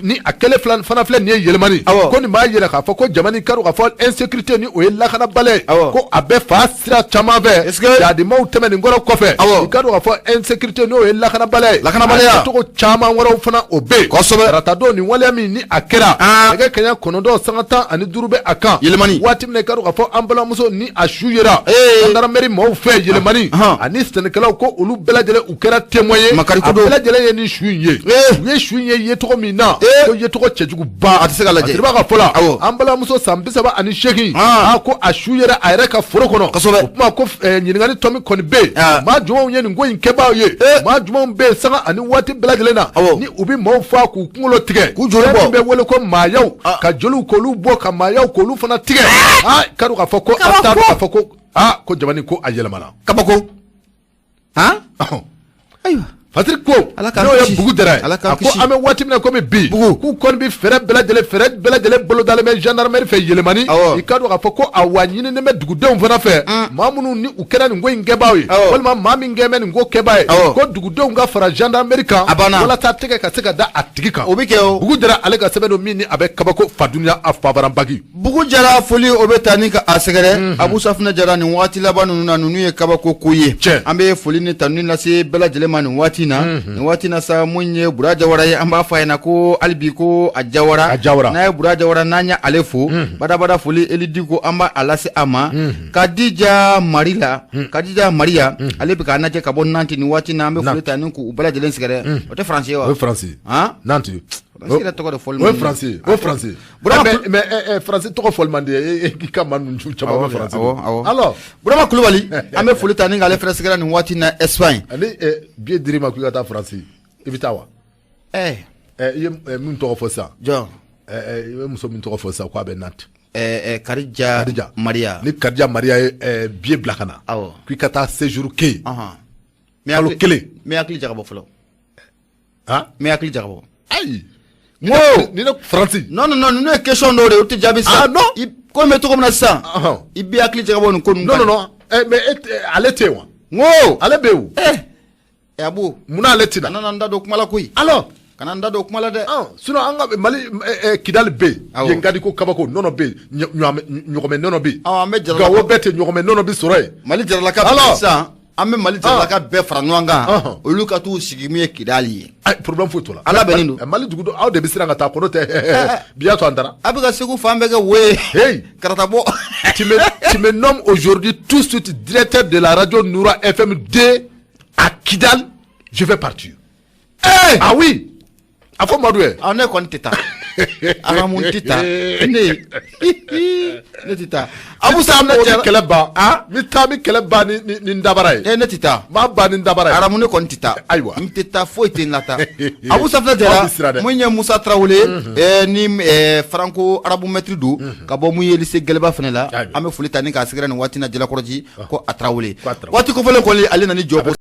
[SPEAKER 2] ni a kɛlen fana filɛ nin ye yɛlɛmani ko nin b'a yɛlɛ k'a fɔ ko jamana in ka dɔn k'a fɔ insécurité ni o ye lakanabaliya ye ko a bɛ fa sira caman fɛ jadimaw tɛmɛ nin kɔrɔ kɔfɛ i ka dɔn k'a fɔ insécurité ni o ye lakanabaliya ye cogo caman wɛrɛw fana o bɛ yen kosɛbɛ tarata don nin waleya min ni a kɛra nɛgɛ kaɲa 9 sanga 15 bɛ a kan yɛlɛmani waati min na i ka dɔn k'a fɔ an balimamuso balimamuso ni a su yera gendarmerie maaw fɛ yɛlɛmani ani sɛnɛkɛlaw ko olu bɛɛ lajɛlen u kɛra témoin ye a bɛɛ lajɛlen ye ni su in ye u ye su in ye tɔgɔ min na ko ye tɔgɔ cɛjuguba
[SPEAKER 1] a tɛ se ka lajɛ
[SPEAKER 2] a ka fɔ la an balimamuso san 38 ko a su yera a yɛrɛ ka foro kɔnɔ o kuma ko ɲininkali tɔ min kɔni bɛ yen maa jumɛnw ye nin ko in kɛbaaw ye maa jumɛnw bɛ yen sanga ani waati bɛɛ lajɛlen na ni u bɛ maaw faa k'u kunkolo tigɛ k'u joli bɔ bɛ wele ko maayaw ka joliw k'olu bɔ ka maayaw k'olu fana tigɛ kadu k'a fɔ ko a t'a k'a fɔ ko ko jamana ko a yɛlɛmana
[SPEAKER 1] kabako ayiwa
[SPEAKER 2] Fatiri ko n'o ye Bugu Dara ye a ko an bɛ waati min na komi bi k'u kɔni bɛ fɛɛrɛ bɛɛ lajɛlen bolo dalen bɛ gendarmerie fɛ yɛlɛmani i ka dɔn k'a fɔ ko a wa ɲininen bɛ dugudenw fana fɛ maa minnu ni u kɛra nin ko in kɛbaaw ye walima maa min kɛ bɛ nin ko kɛbaa ye ko dugudenw ka fara gendarmerie kan walasa tɛgɛ ka se ka da a tigi kan
[SPEAKER 1] o bɛ kɛ o
[SPEAKER 2] Bugu Dara ale ka sɛbɛn don min ni a bɛ kabako fadunya a fabaranbagi
[SPEAKER 1] Bugu Jara foli o bɛ taa ni ka a sɛgɛrɛ Abu Safinɛ Jara nin waati laban ninnu na ninnu ye kabako ko ye an bɛ foli ni tanuni lase bɛɛ lajɛlen ma nin waati na nin waati na sa mun ye Bura Jawara ye an b'a fɔ a ɲɛna ko hali bi ko a Jawara n'a ye Bura Jawara n'an ye ale fo badabada foli Elidi ko an b'a lase a ma Kadija Maria ale bɛ k'a lajɛ ka bɔ Nanti nin waati na an bɛ foli ta ni k'u bɛɛ lajɛlen sɛgɛrɛ o tɛ Faransi ye wa
[SPEAKER 2] o ye Faransi Nanti
[SPEAKER 1] o ye
[SPEAKER 2] Faransi mais Faransi tɔgɔ fɔli man di i ka maa ninnu caman bɛ Faransi alors
[SPEAKER 1] Burama Kulubali an bɛ foli ta ni k'ale fɛnɛ sɛgɛrɛ nin waati na Espagne
[SPEAKER 2] ani billet dir'i ma k'i ka taa Faransi i bɛ taa wa i ye min tɔgɔ fɔ sisan
[SPEAKER 1] jɔn
[SPEAKER 2] i ye muso min tɔgɔ fɔ sisan k'a bɛ Nantes
[SPEAKER 1] Kadija Maria
[SPEAKER 2] ni Kadija Maria ye billet bila ka na k'i ka taa séjour kɛ yen kalo kelen
[SPEAKER 1] mais hakili jagabɔ fɔlɔ mais hakili jagabɔ
[SPEAKER 2] ayi
[SPEAKER 1] Mo
[SPEAKER 2] ni ne Faransi
[SPEAKER 1] non ne question dɔ de o tɛ jaabi sa
[SPEAKER 2] non
[SPEAKER 1] ko mɛ cogo min na sisan i bɛ hakili jagabɔ nin ko ninnu
[SPEAKER 2] non mais ale tɛ yen wa
[SPEAKER 1] Ngo
[SPEAKER 2] ale bɛ yen o
[SPEAKER 1] Abu
[SPEAKER 2] munna ale tɛ na
[SPEAKER 1] kana n da don kuma la koyi
[SPEAKER 2] alors
[SPEAKER 1] kana n da don kuma la dɛ
[SPEAKER 2] sinon an ka Mali Kidali bɛ yen yen ka di ko kabako nɔnɔ bɛ yen ɲɔgɔmɛ nɔnɔ bɛ yen
[SPEAKER 1] an bɛ jarala
[SPEAKER 2] Gawo bɛɛ tɛ ɲɔgɔmɛ nɔnɔ bɛ sɔrɔ yen
[SPEAKER 1] Mali jaralaka sisan an bɛ Mali jaralaka bɛɛ fara ɲɔgɔn kan olu ka t'u sigi min ye Kidali ye
[SPEAKER 2] problème foyi t'o la
[SPEAKER 1] ala bɛnnen don
[SPEAKER 2] Mali dugu aw de bɛ siran ka taa kɔnɔ tɛ biya to an dara
[SPEAKER 1] a bɛ ka Segu fan bɛɛ kɛ woye karata bɔ
[SPEAKER 2] tu me nommes aujourd'hui tout de suite directeur de la radio Noura FM 2 à Kidal je vais partir ah oui a fɔ Madu ye
[SPEAKER 1] ne kɔni tɛ taa aramu tɛ taa ne tɛ taa Abu Safinɛ Jara
[SPEAKER 2] kɛlɛ ban mi taa mi kɛlɛ ban ni dabara ye
[SPEAKER 1] ne tɛ taa
[SPEAKER 2] m'a ban ni dabara ye
[SPEAKER 1] aramu ne kɔni tɛ taa
[SPEAKER 2] ayiwa
[SPEAKER 1] n tɛ taa foyi tɛ n lata Abu Safinɛ Jara mun ye Musa Tarawele ni Franco arabu maître do ka bɔ mun ye lycée Gɛlɛba fana la an bɛ foli ta ni k'a sɛgɛrɛ nin waati na Jalakɔrɔji ko a Tarawele waati kofɔlen kɔni ale nana ni jɔ